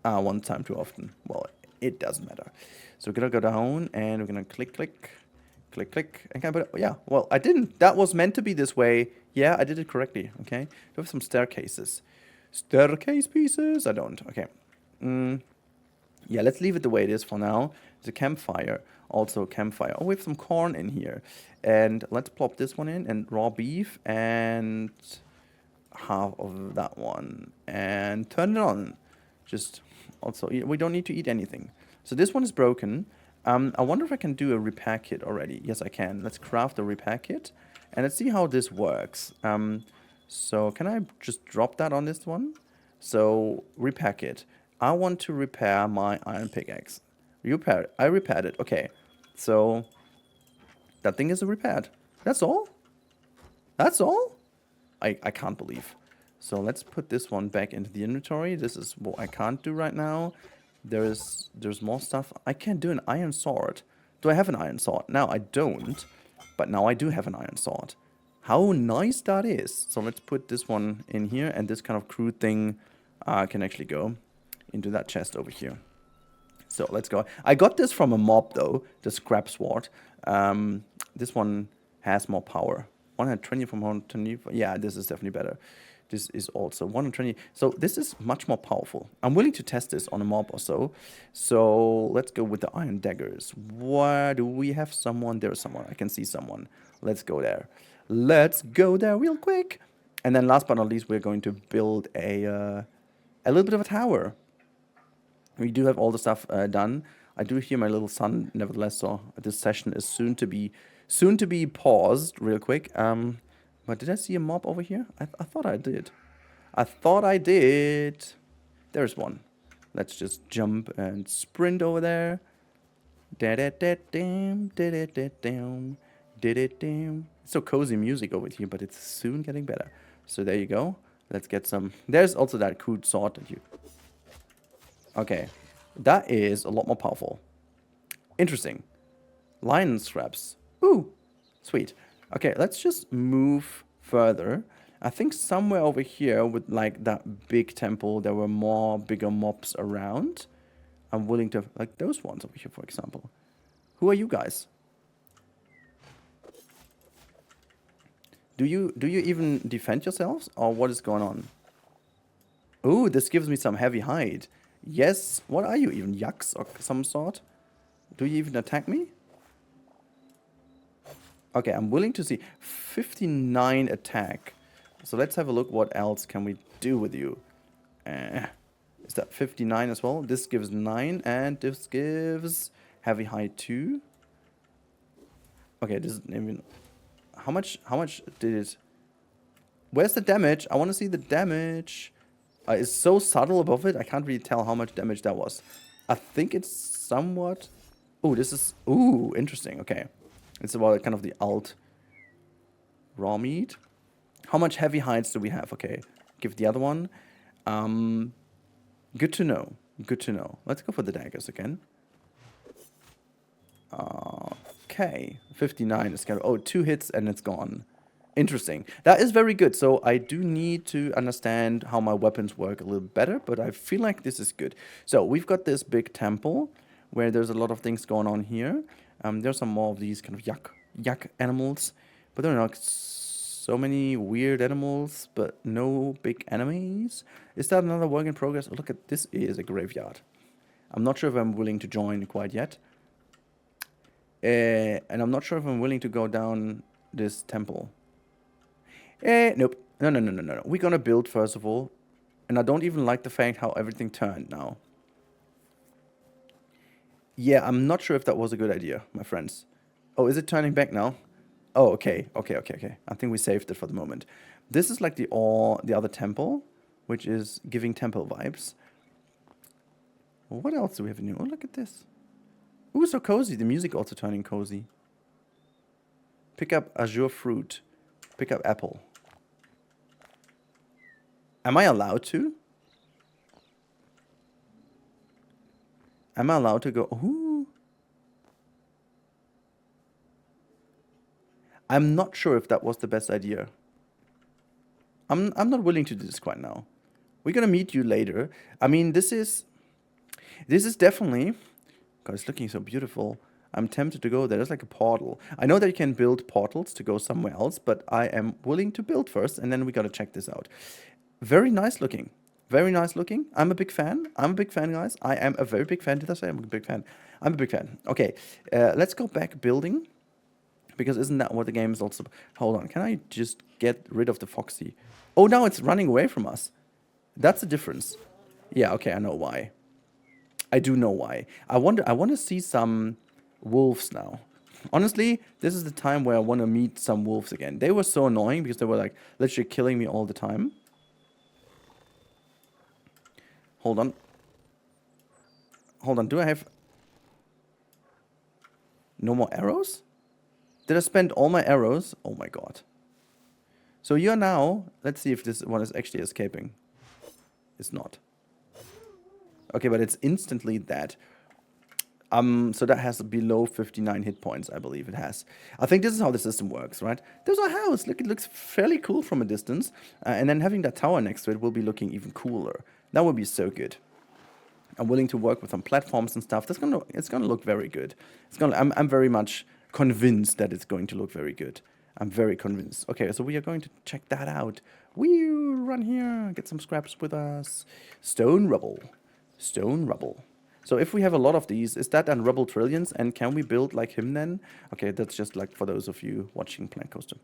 One time too often. Well, it doesn't matter. So we're gonna go down and we're gonna click, click, click, click. And can I put it? Yeah, well, I didn't. That was meant to be this way. Yeah, I did it correctly. Okay. We have some staircases. Staircase pieces? I don't. Okay. Yeah, let's leave it the way it is for now. There's a campfire. Also a campfire. Oh, we have some corn in here. And let's plop this one in. And raw beef. And half of that one. And turn it on. Just also, we don't need to eat anything. So this one is broken. I wonder if I can do a repair kit already. Yes, I can. Let's craft a repair kit. And let's see how this works. So can I just drop that on this one? So repair kit. I want to repair my iron pickaxe. I repaired it. Okay. So that thing is repaired. That's all? That's all? I can't believe. So let's put this one back into the inventory. This is what I can't do right now. There's more stuff. I can't do an iron sword. Do I have an iron sword? Now I don't. But now I do have an iron sword. How nice that is. So let's put this one in here. And this kind of crude thing can actually go into that chest over here. So let's go. I got this from a mob though. The scrap sword. This one has more power. 120 from 120. Yeah, this is definitely better. This is also 120. So this is much more powerful. I'm willing to test this on a mob or so. So let's go with the iron daggers. Where do we have someone? There's someone. I can see someone. Let's go there. Let's go there real quick. And then last but not least, we're going to build a little bit of a tower. We do have all the stuff done. I do hear my little son, nevertheless. So this session is soon to be paused real quick. But did I see a mob over here? I thought I did. I thought I did. There's one. Let's just jump and sprint over there. It's so cozy music over here, but it's soon getting better. So there you go. Let's get some. There's also that crude sword that you. Okay, that is a lot more powerful. Interesting. Lion scraps. Ooh, sweet. Okay, let's just move further. I think somewhere over here with like that big temple, there were bigger mobs around. I'm willing to, like those ones over here, for example. Who are you guys? Do you even defend yourselves, or what is going on? Ooh, this gives me some heavy hide. Yes, what are you even, yaks or some sort? Do you even attack me? Okay, I'm willing to see 59 attack. So let's have a look what else can we do with you. Is that 59 as well? This gives 9 and this gives heavy hide 2. Okay, this is even... How much did it... Where's the damage? I want to see the damage. It's so subtle above it, I can't really tell how much damage that was. I think it's somewhat... Oh, this is... Ooh, interesting. Okay. It's about kind of the alt. Raw meat. How much heavy hides do we have? Okay. Give the other one. Good to know. Good to know. Let's go for the daggers again. Okay. 59 is kind of... Oh, 2 hits and it's gone. Interesting. That is very good. So I do need to understand how my weapons work a little better, but I feel like this is good. So we've got this big temple where there's a lot of things going on here. There's some more of these kind of yuck animals, but there are not so many weird animals, but no big enemies. Is that another work in progress? Oh, look at this is a graveyard. I'm not sure if I'm willing to join quite yet. And I'm not sure if I'm willing to go down this temple. Nope. No. We're gonna build first of all. And I don't even like the fact how everything turned now. Yeah, I'm not sure if that was a good idea, my friends. Oh, is it turning back now? Oh, okay. I think we saved it for the moment. This is like the other temple, which is giving temple vibes. What else do we have in here? Oh, look at this. Ooh, so cozy. The music also turning cozy. Pick up azure fruit. Pick up apple. Am I allowed to? Am I allowed to go? Ooh. I'm not sure if that was the best idea. I'm not willing to do this quite now. We're gonna meet you later. I mean, this is definitely, God, it's looking so beautiful. I'm tempted to go there. There's like a portal. I know that you can build portals to go somewhere else, but I am willing to build first, and then we gotta check this out. Very nice looking. Very nice looking. I'm a big fan. I'm a big fan, guys. I am a very big fan. Did I say I'm a big fan? I'm a big fan. Okay, let's go back building. Because isn't that what the game is also... Hold on, can I just get rid of the Foxy? Oh, now it's running away from us. That's the difference. Yeah, okay, I know why. I do know why. I want to see some wolves now. Honestly, this is the time where I want to meet some wolves again. They were so annoying because they were like literally killing me all the time. Hold on. Hold on, do I have... No more arrows? Did I spend all my arrows? Oh my god. So you're now... Let's see if this one is actually escaping. It's not. Okay, but it's instantly dead. So that has below 59 hit points, I believe it has. I think this is how the system works, right? There's our house. Look, it looks fairly cool from a distance. And then having that tower next to it will be looking even cooler. That would be so good. I'm willing to work with some platforms and stuff. It's gonna look very good. I'm very much convinced that it's going to look very good. I'm very convinced. Okay, so we are going to check that out. We run here, get some scraps with us. Stone rubble. Stone rubble. So if we have a lot of these, is that then rubble trillions? And can we build like him then? Okay, that's just like for those of you watching Planet Coaster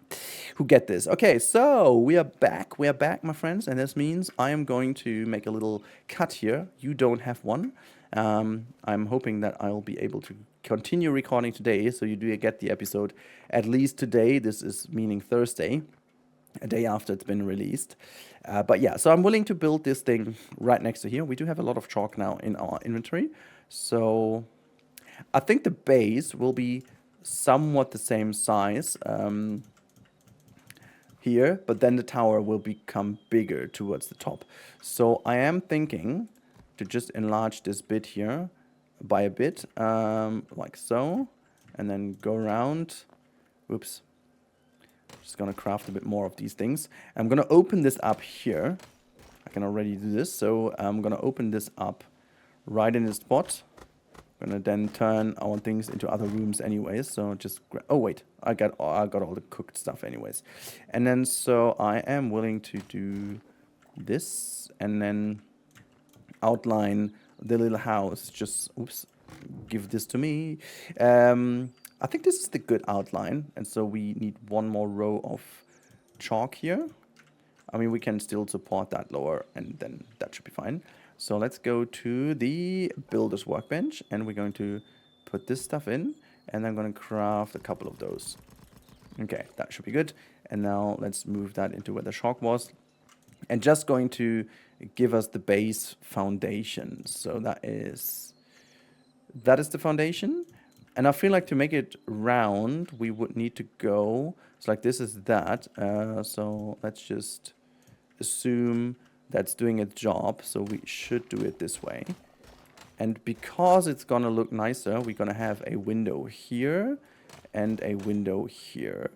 who get this. Okay, so we are back. We are back, my friends. And this means I am going to make a little cut here. You don't have one. I'm hoping that I'll be able to continue recording today, so you do get the episode at least today. This is meaning Thursday, a day after it's been released. But yeah, so I'm willing to build this thing right next to here. We do have a lot of chalk now in our inventory, so I think the base will be somewhat the same size here, but then the tower will become bigger towards the top. So I am thinking to just enlarge this bit here by a bit, like so, and then go around. Oops. Just gonna craft a bit more of these things. I'm gonna open this up here. I can already do this, so I'm gonna open this up right in the spot. I'm gonna then turn our things into other rooms anyways, so just oh wait, I got all the cooked stuff anyways. And then so I am willing to do this and then outline the little house. Just oops, give this to me. I think this is the good outline, and so we need one more row of chalk here. I mean, we can still support that lower, and then that should be fine. So let's go to the builder's workbench, and we're going to put this stuff in, and I'm going to craft a couple of those. Okay, that should be good. And now let's move that into where the chalk was, and just going to give us the base foundation. So that is the foundation. And I feel like to make it round, we would need to go, it's like this is that. So let's just assume that's doing its job. So we should do it this way. And because it's gonna look nicer, we're gonna have a window here and a window here.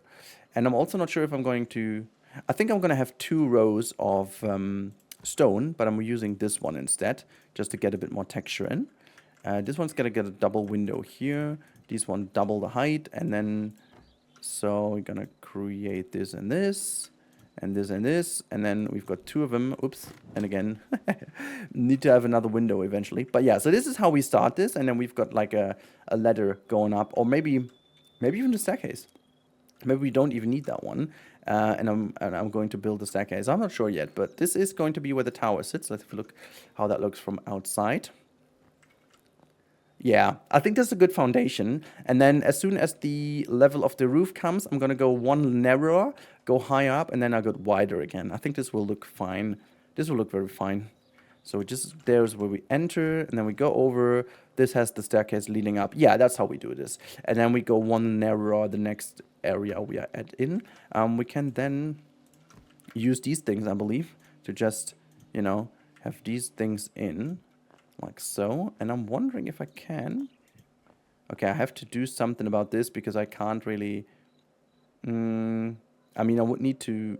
And I'm also not sure if I'm going to, I think I'm gonna have 2 rows of stone, but I'm using this one instead, just to get a bit more texture in. This one's gonna get a double window here. This one double the height, and then so we're gonna create this and this, and this and this, and then we've got 2 of them. Oops, and again, need to have another window eventually. But yeah, so this is how we start this, and then we've got like a ladder going up, or maybe even the staircase. Maybe we don't even need that one. And I'm going to build the staircase. I'm not sure yet, but this is going to be where the tower sits. Let's have a look how that looks from outside. Yeah, I think that's a good foundation. And then as soon as the level of the roof comes, I'm going to go one narrower, go higher up, and then I'll go wider again. I think this will look fine. This will look very fine. So just there's where we enter, and then we go over. This has the staircase leading up. Yeah, that's how we do this. And then we go one narrower the next area we are in. We can then use these things, I believe, to just, you know, have these things in, like so. And I'm wondering if I can. Okay, I have to do something about this because I can't really... I mean, I would need to...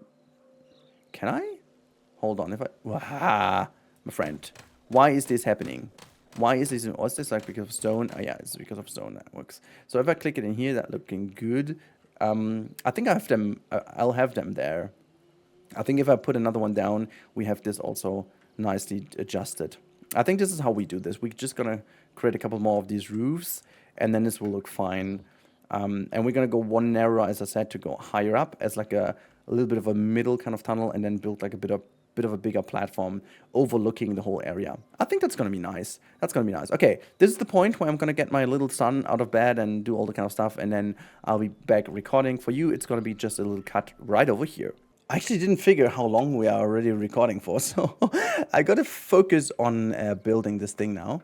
Can I? Hold on, if I... Wah, my friend. Why is this happening? Why is this... Oh, is this like because of stone? Oh, yeah, it's because of stone that works. So if I click it in here, that's looking good. I think I have them... I'll have them there. I think if I put another one down, we have this also nicely adjusted. I think this is how we do this. We're just going to create a couple more of these roofs, and then this will look fine. And we're going to go one narrower, as I said, to go higher up as like a little bit of a middle kind of tunnel, and then build like a bit of a bigger platform overlooking the whole area. I think that's going to be nice. That's going to be nice. Okay, this is the point where I'm going to get my little son out of bed and do all the kind of stuff, and then I'll be back recording. For you, it's going to be just a little cut right over here. I actually didn't figure how long we are already recording for, so I got to focus on building this thing now.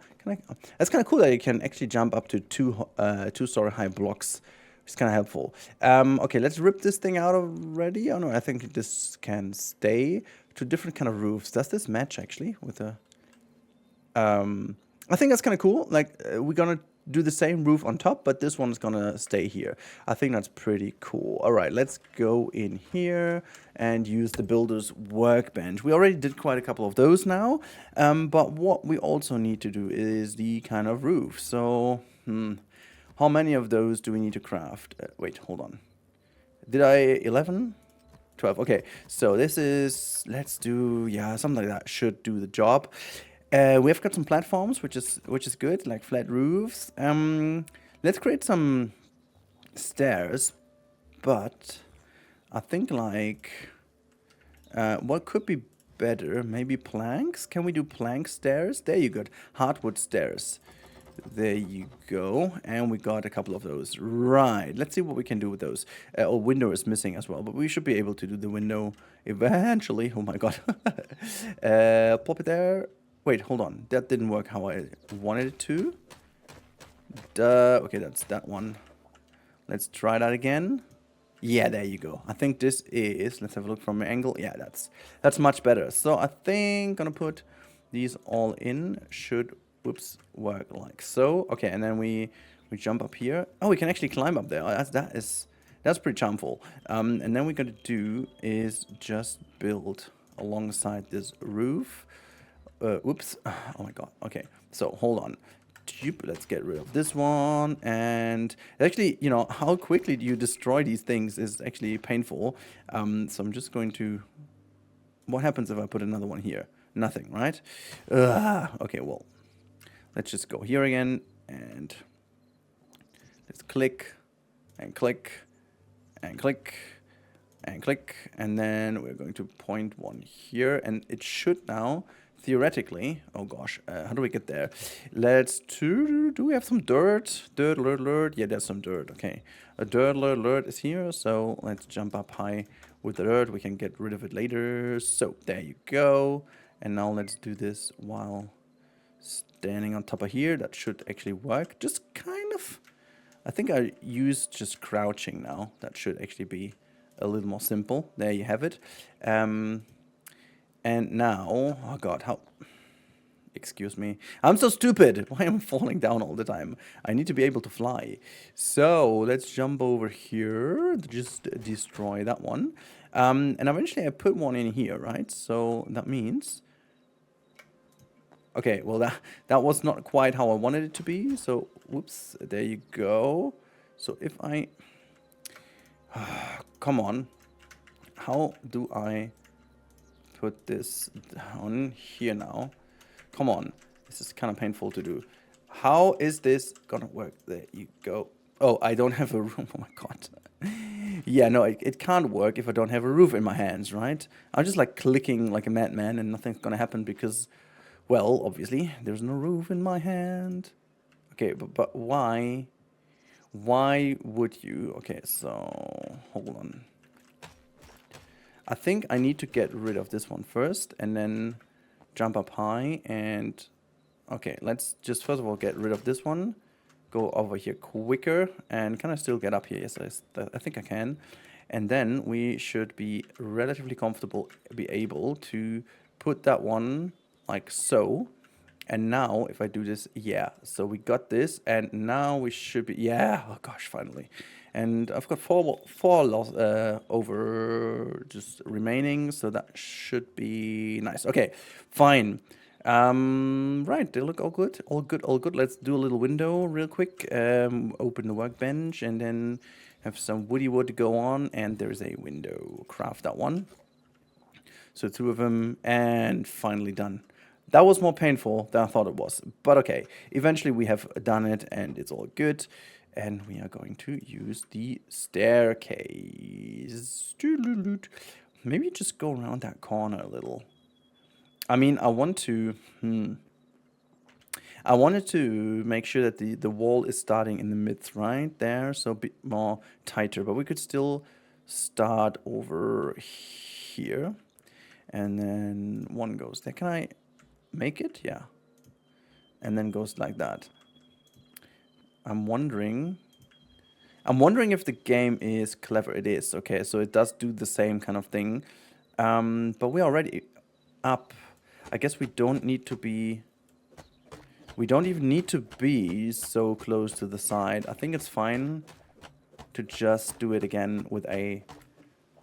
That's kind of cool that you can actually jump up to two-story high blocks. It's kind of helpful. Okay, let's rip this thing out already. Oh no, I think this can stay to different kind of roofs. Does this match actually with the... I think that's kind of cool. Like, we're gonna do the same roof on top, but this one's gonna stay here. I think that's pretty cool. All right, let's go in here and use the builder's workbench. We already did quite a couple of those now, but what we also need to do is the kind of roof. So, how many of those do we need to craft? Wait, hold on. Did I 11? 12. Okay, so this is, let's do, yeah, something like that should do the job. We've got some platforms, which is good, like flat roofs. Let's create some stairs, but I think like what could be better? Maybe planks. Can we do plank stairs? There you go, hardwood stairs. There you go, and we got a couple of those. Right, let's see what we can do with those. Window is missing as well, but we should be able to do the window eventually. Oh my god. Pop it there. Wait, hold on. That didn't work how I wanted it to. Okay, that's that one. Let's try that again. Yeah, there you go. I think this is... Let's have a look from an angle. Yeah, that's much better. So I think gonna put these all in. Should, whoops, work like so. Okay, and then we jump up here. Oh, we can actually climb up there. That's pretty charmful. And then we're gonna do is just build alongside this roof. Whoops. Oh my god. Okay. So hold on. Let's get rid of this one. And actually, you know, how quickly do you destroy these things is actually painful. So I'm just going to... What happens if I put another one here? Nothing, right? Okay, well, let's just go here again. And let's click and click and click and click. And then we're going to point one here. And it should now... Theoretically, oh gosh, how do we get there? Do we have some dirt? Dirt alert. Yeah, there's some dirt. Okay, a dirt alert is here. So let's jump up high with the dirt. We can get rid of it later. So there you go. And now let's do this while standing on top of here. That should actually work. Just kind of, I think I used just crouching now. That should actually be a little more simple. There you have it. And now, oh god, how... Excuse me. I'm so stupid. Why am I falling down all the time? I need to be able to fly. So, let's jump over here. Just destroy that one. And eventually I put one in here, right? So, that means... Okay, well, that was not quite how I wanted it to be. So, whoops, there you go. So, if I... Come on. How do I... put this down here now? Come on, this is kind of painful to do. How is this gonna work? There you go. Oh, I don't have a roof. Oh my god. Yeah, no, it can't work if I don't have a roof in my hands, right? I'm just like clicking like a madman and nothing's gonna happen because, well, obviously there's no roof in my hand. Okay, but why would you? Okay, so hold on. I think I need to get rid of this one first, and then jump up high and... Okay, let's just first of all get rid of this one. Go over here quicker. And can I still get up here? Yes, I think I can. And then we should be relatively comfortable, be able to put that one like so. And now if I do this, yeah, so we got this, and now we should be, yeah, oh gosh, finally. And I've got four loss, over just remaining, so that should be nice. Okay, fine. Right, they look all good, all good, all good. Let's do a little window real quick. Open the workbench and then have some woody wood go on, and there's a window. Craft that one. So 2 of them, and finally done. That was more painful than I thought it was, but okay. Eventually we have done it, and it's all good. And we are going to use the staircase. Maybe just go around that corner a little. I mean, I want to... I wanted to make sure that the wall is starting in the midst right there, so a bit more tighter. But we could still start over here. And then one goes there. Can I make it? Yeah. And then goes like that. I'm wondering if the game is clever. It is. Okay, so it does do the same kind of thing. But we're already up. I guess we don't need to be... We don't even need to be so close to the side. I think it's fine to just do it again with a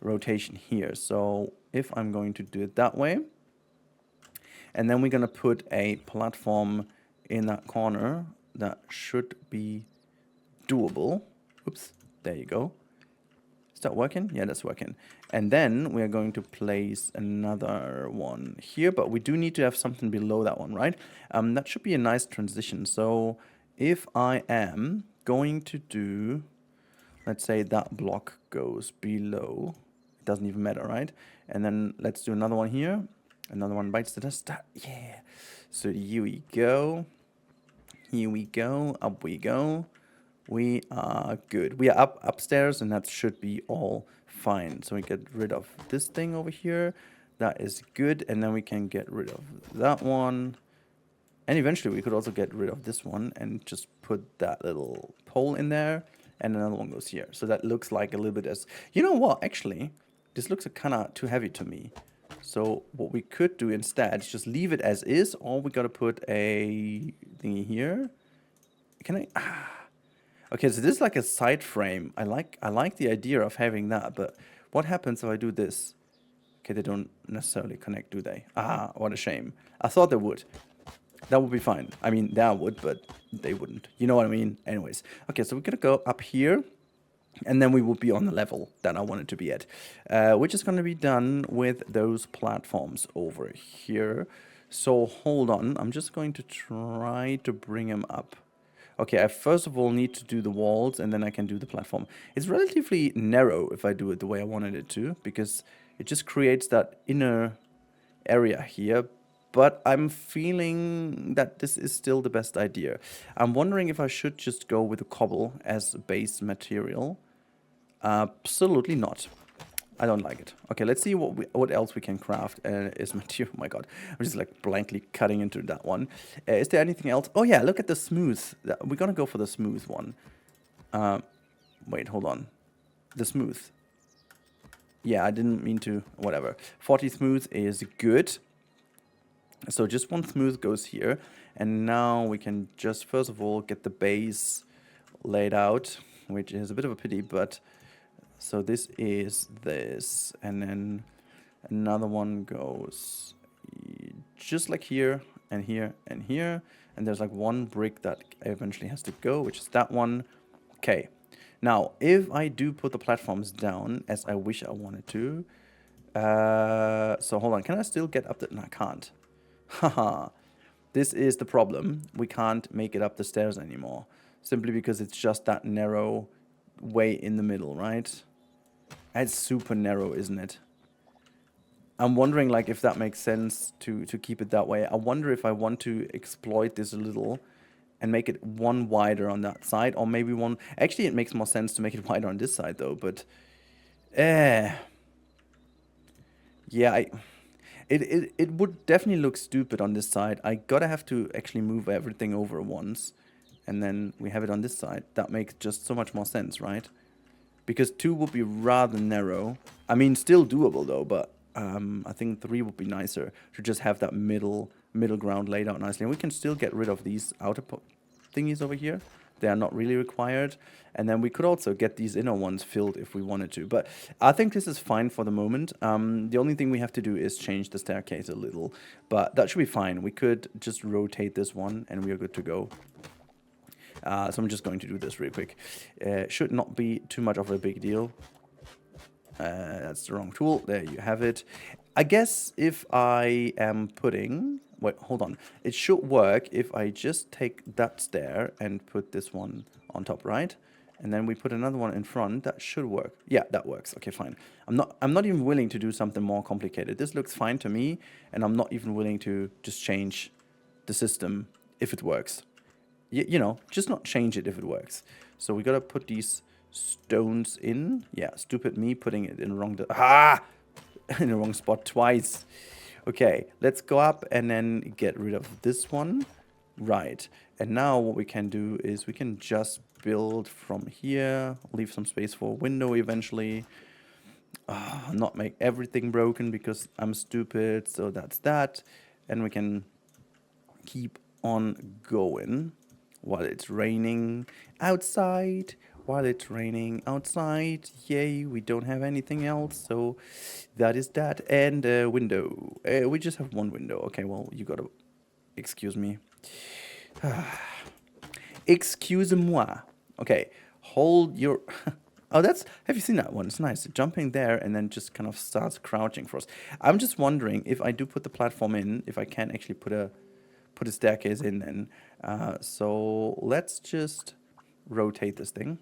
rotation here. So if I'm going to do it that way, and then we're going to put a platform in that corner, that should be doable. Oops, there you go. Is that working? Yeah, that's working. And then we are going to place another one here, but we do need to have something below that one, right? That should be a nice transition. So if I am going to do, let's say that block goes below, it doesn't even matter, right? And then let's do another one here. Another one bites the dust. Yeah. So here we go. Here we go. Up we go. We are good. We are upstairs, and that should be all fine. So we get rid of this thing over here. That is good. And then we can get rid of that one. And eventually we could also get rid of this one and just put that little pole in there. And another one goes here. So that looks like a little bit as... You know what? Actually, this looks kind of too heavy to me. So what we could do instead is just leave it as is. Or we got to put a thingy here. Can I... Okay, so this is like a side frame. I like the idea of having that, but what happens if I do this? Okay, they don't necessarily connect, do they? Ah, what a shame. I thought they would. That would be fine. I mean, they would, but they wouldn't. You know what I mean? Anyways. Okay, so we're gonna go up here, and then we will be on the level that I wanted to be at, which is gonna be done with those platforms over here. So hold on, I'm just going to try to bring them up. Okay, I first of all need to do the walls, and then I can do the platform. It's relatively narrow if I do it the way I wanted it to, because it just creates that inner area here. But I'm feeling that this is still the best idea. I'm wondering if I should just go with the cobble as a base material. Absolutely not. I don't like it. Okay, let's see what else we can craft as material. Oh my god, I'm just like blankly cutting into that one. Is there anything else? Oh yeah, look at the smooth. We're gonna go for the smooth one. Wait, hold on. The smooth. Yeah, I didn't mean to. Whatever. 40 smooth is good. So just one smooth goes here. And now we can just first of all get the base laid out, which is a bit of a pity, but... So this is this, and then another one goes just like here, and here, and here, and there's like one brick that eventually has to go, which is that one. Okay, now if I do put the platforms down, as I wish I wanted to, so hold on, can I still get up the... No, I can't. Haha, this is the problem. We can't make it up the stairs anymore, simply because it's just that narrow way in the middle, right? It's super narrow, isn't it? I'm wondering like if that makes sense to keep it that way. I wonder if I want to exploit this a little and make it one wider on that side, or maybe one... Actually, it makes more sense to make it wider on this side though, but... Yeah, It would definitely look stupid on this side. I gotta have to actually move everything over once. And then we have it on this side. That makes just so much more sense, right? Because 2 would be rather narrow. I mean, still doable though, but I think 3 would be nicer to just have that middle ground laid out nicely. And we can still get rid of these outer thingies over here. They are not really required. And then we could also get these inner ones filled if we wanted to. But I think this is fine for the moment. The only thing we have to do is change the staircase a little. But that should be fine. We could just rotate this one and we are good to go. So I'm just going to do this real quick. Should not be too much of a big deal. That's the wrong tool. There you have it. I guess if I am putting... Wait, hold on. It should work if I just take that stair and put this one on top, right? And then we put another one in front. That should work. Yeah, that works. Okay, fine. I'm not even willing to do something more complicated. This looks fine to me, and I'm not even willing to just change the system if it works. You know, just not change it if it works. So we gotta put these stones in. Yeah, stupid me putting it in the wrong... in the wrong spot twice. Okay, let's go up and then get rid of this one. Right. And now what we can do is we can just build from here. Leave some space for a window eventually. Not make everything broken because I'm stupid. So that's that. And we can keep on going while it's raining outside. While it's raining outside, yay, we don't have anything else, so that is that. And window. We just have one window. Okay, well, you gotta... Excuse me. Excuse-moi. Okay, hold your... Oh, that's... Have you seen that one? It's nice. Jumping there and then just kind of starts crouching for us. I'm just wondering if I do put the platform in, if I can actually put a staircase in then. So let's just rotate this thing.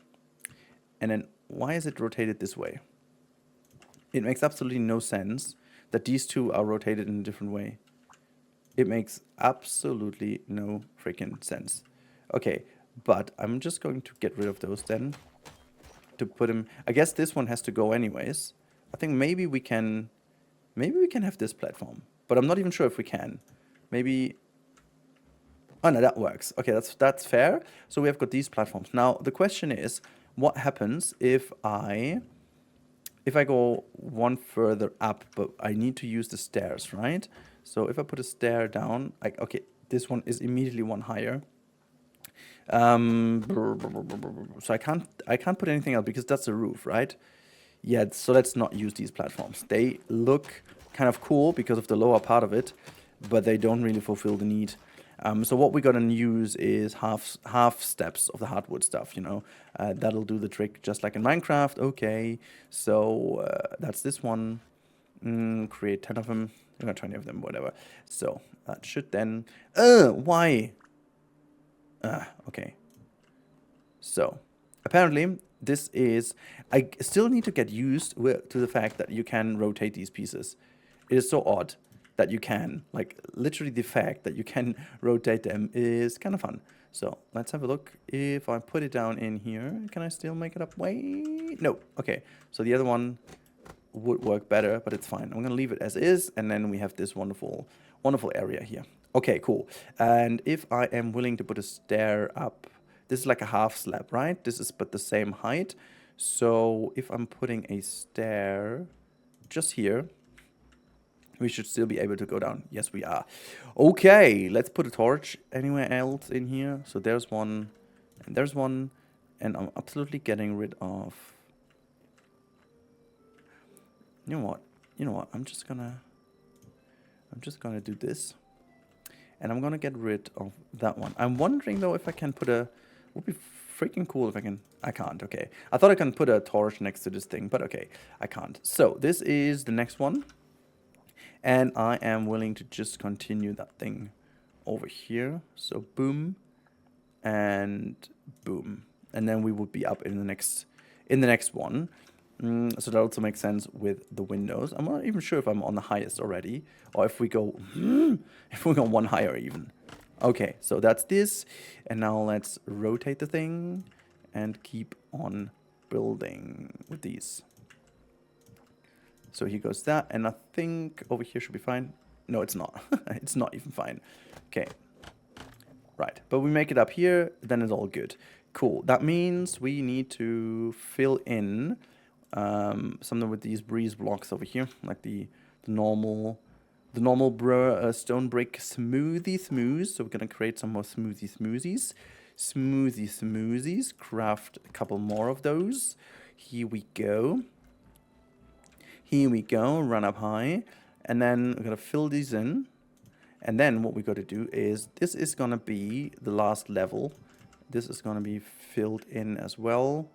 And then, why is it rotated this way? It makes absolutely no sense that these two are rotated in a different way. It makes absolutely no freaking sense. Okay, but I'm just going to get rid of those then. To put them... I guess this one has to go anyways. I think maybe we can... Maybe we can have this platform. But I'm not even sure if we can. Maybe... Oh, no, that works. Okay, that's fair. So we have got these platforms. Now, the question is... What happens if I go one further up, but I need to use the stairs, right? So if I put a stair down, like, okay, this one is immediately one higher. So I can't put anything else because that's the roof, right? Yeah, so let's not use these platforms. They look kind of cool because of the lower part of it, but they don't really fulfill the need. So what we're gonna use is half steps of the hardwood stuff, you know. That'll do the trick just like in Minecraft. Okay, so that's this one. Create 10 of them. 20 of them, whatever. So that should then... why? Okay. So, apparently, this is... I still need to get used to the fact that you can rotate these pieces. It is so odd that you can. Like, literally the fact that you can rotate them is kind of fun. So, let's have a look. If I put it down in here, can I still make it up? Wait, no. Okay, so the other one would work better, but it's fine. I'm going to leave it as is, and then we have this wonderful, wonderful area here. Okay, cool. And if I am willing to put a stair up, this is like a half slab, right? This is but the same height. So, if I'm putting a stair just here, we should still be able to go down. Yes, we are. Okay, let's put a torch anywhere else in here. So there's one, and there's one, and I'm absolutely getting rid of... You know what? You know what? I'm just gonna do this, and I'm gonna get rid of that one. I'm wondering though if I can put a... Would be freaking cool if I can... I can't. Okay, I thought I can put a torch next to this thing, but okay, I can't. So this is the next one. And I am willing to just continue that thing over here. So boom and boom. And then we would be up in the next one. So that also makes sense with the windows. I'm not even sure if I'm on the highest already, or if we go one higher even. Okay, so that's this. And now let's rotate the thing and keep on building with these. So here goes that, and I think over here should be fine. No, it's not. It's not even fine. Okay. Right, but we make it up here, then it's all good. Cool. That means we need to fill in something with these breeze blocks over here, like the normal stone brick smoothies. So we're gonna create some more smoothies. Craft a couple more of those. Here we go. Run up high, and then we're gonna fill these in. And then what we got to do is, this is gonna be the last level. This is gonna be filled in as well.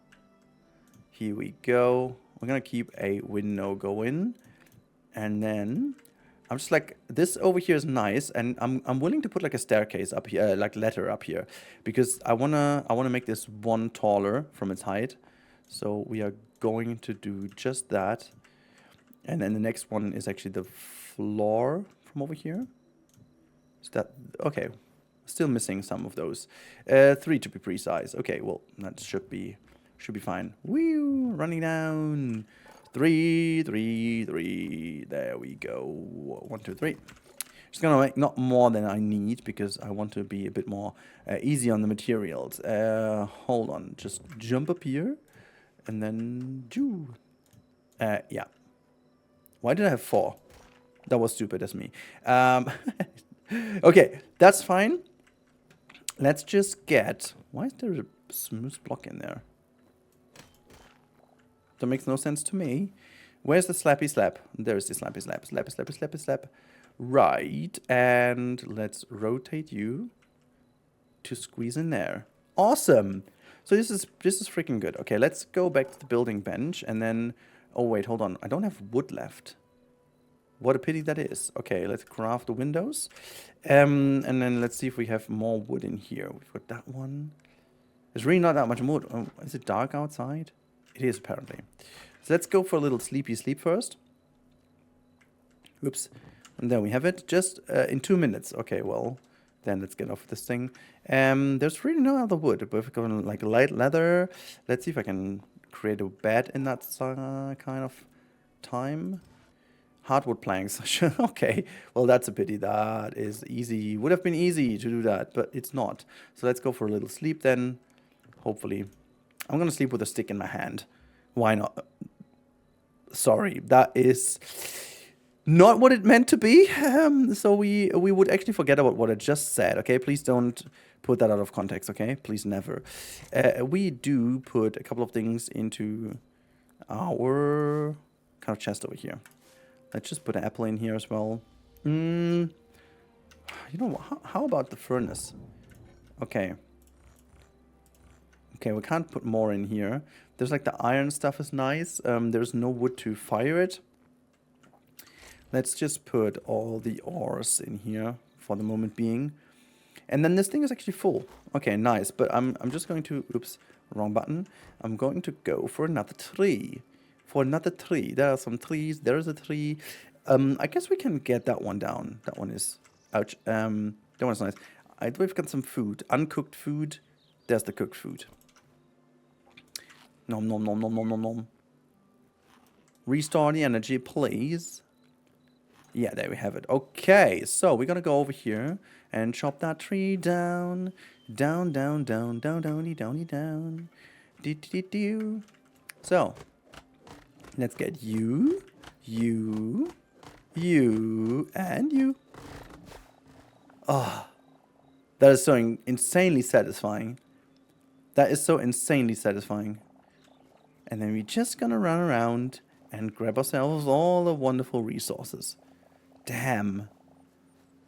Here we go. We're gonna keep a window going, and then I'm just like, this over here is nice, and I'm willing to put like a staircase up here, like ladder up here, because I wanna make this one taller from its height. So we are going to do just that, and then the next one is actually the floor from over here. Is that okay? Still missing some of those. 3 to be precise. Okay, well that should be fine. Woo! Running down. 3, 3, 3. There we go. 1, 2, 3. Just gonna make not more than I need because I want to be a bit more easy on the materials. Hold on, just jump up here, and then do. Yeah. Why did I have 4? That was stupid. That's me. Okay, that's fine. Let's just get... Why is there a smooth block in there? That makes no sense to me. Where's the slappy slap? There's the slappy slap. Slappy slap. Right, and let's rotate you to squeeze in there. Awesome. So this is freaking good. Okay, let's go back to the building bench, and then... Oh, wait, hold on. I don't have wood left. What a pity that is. Okay, let's craft the windows. And then let's see if we have more wood in here. We've got that one. There's really not that much wood. Oh, is it dark outside? It is, apparently. So let's go for a little sleepy sleep first. Oops. And there we have it. Just in 2 minutes. Okay, well, then let's get off this thing. There's really no other wood. But if we're going like light leather, let's see if I can create a bed in that kind of time. Hardwood planks. Okay, well that's a pity. That is easy. Would have been easy to do that, but it's not. So let's go for a little sleep then. Hopefully. I'm gonna sleep with a stick in my hand. Why not? Sorry, that is not what it meant to be. So we would actually forget about what I just said, okay? Please don't put that out of context, okay? Please never. We do put a couple of things into our kind of chest over here. Let's just put an apple in here as well. You know what? How about the furnace? Okay. Okay, we can't put more in here. There's like the iron stuff is nice. There's no wood to fire it. Let's just put all the ores in here for the moment being. And then this thing is actually full. Okay, nice. But I'm just going to... Oops, wrong button. I'm going to go for another tree. There are some trees. There is a tree. I guess we can get that one down. That one is... Ouch. That one's nice. We've got some food. Uncooked food. There's the cooked food. Nom nom nom nom nom nom nom. Restore the energy, please. Yeah, there we have it. Okay, so we're gonna go over here and chop that tree down. Down, down, down, down, downy, downy, down. Do. So... Let's get you, and you. Oh, that is so insanely satisfying. That is so insanely satisfying. And then we're just gonna run around and grab ourselves all the wonderful resources. Damn.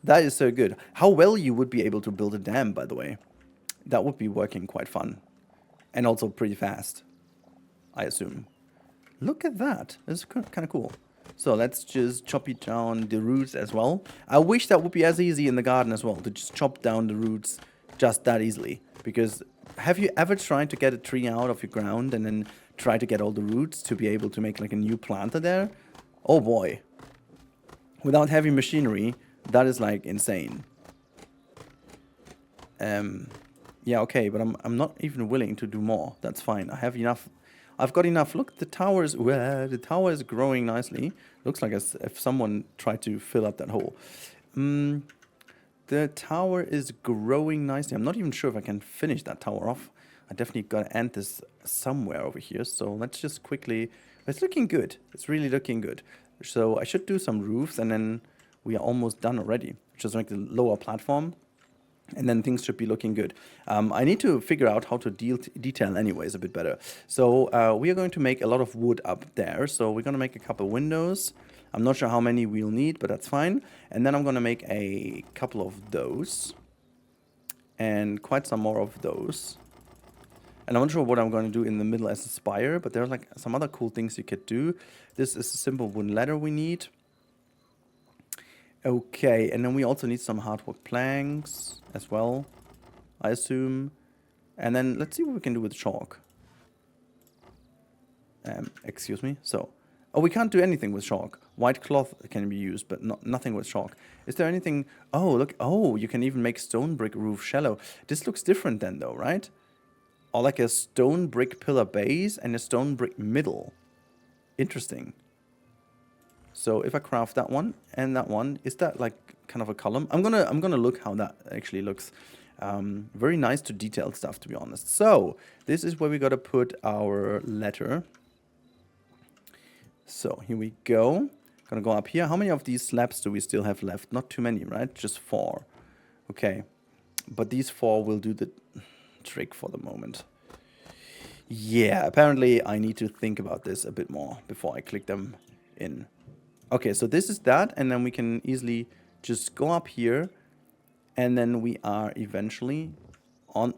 That is so good. How well you would be able to build a dam, by the way. That would be working quite fun. And also pretty fast, I assume. Look at that. That's kind of cool. So let's just chop it down the roots as well. I wish that would be as easy in the garden as well, to just chop down the roots just that easily. Because have you ever tried to get a tree out of your ground and then try to get all the roots to be able to make like a new planter there? Oh boy. Without heavy machinery, that is like insane. Yeah, okay, but I'm not even willing to do more. That's fine. I have enough I've got enough. Look, the tower is growing nicely. Looks like as if someone tried to fill up that hole. The tower is growing nicely. I'm not even sure if I can finish that tower off. I definitely got to end this somewhere over here. So let's just quickly... It's looking good. It's really looking good. So I should do some roofs and then we are almost done already. Just like the lower platform. And then things should be looking good. I need to figure out how to detail anyways a bit better. So we are going to make a lot of wood up there. So we're going to make a couple windows. I'm not sure how many we'll need, but that's fine. And then I'm going to make a couple of those. And quite some more of those. And I'm not sure what I'm going to do in the middle as a spire, but there's like some other cool things you could do. This is a simple wooden ladder we need. Okay, and then we also need some hardwood planks as well, I assume. And then let's see what we can do with chalk. Excuse me. So, oh, we can't do anything with chalk. White cloth can be used, but nothing with chalk. Is there anything? Oh, look. Oh, you can even make stone brick roof shallow. This looks different then, though, right? Or like a stone brick pillar base and a stone brick middle. Interesting. So if I craft that one and that one, is that like kind of a column? I'm gonna look how that actually looks. Very nice to detailed stuff, to be honest. So this is where we gotta put our letter. So here we go. Gonna go up here. How many of these slabs do we still have left? Not too many, right? Just 4. Okay, but these 4 will do the trick for the moment. Yeah, apparently I need to think about this a bit more before I click them in. Okay, so this is that, and then we can easily just go up here, and then we are eventually on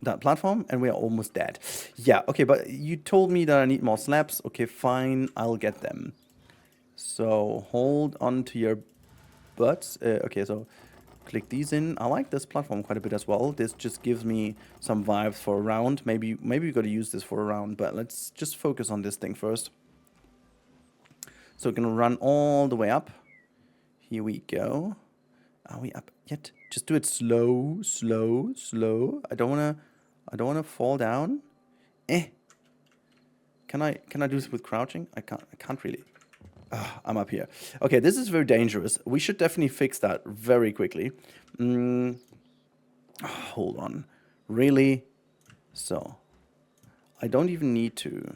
that platform, and we are almost dead. Yeah, okay, but you told me that I need more slabs. Okay, fine, I'll get them. So hold on to your butts. Okay, so click these in. I like this platform quite a bit as well. This just gives me some vibes for a round. Maybe we got to use this for a round, but let's just focus on this thing first. So we're gonna run all the way up. Here we go. Are we up yet? Just do it slow, slow, slow. I don't wanna fall down. Can I do this with crouching? I can't really. I'm up here. Okay, this is very dangerous. We should definitely fix that very quickly. Hold on. Really? So I don't even need to.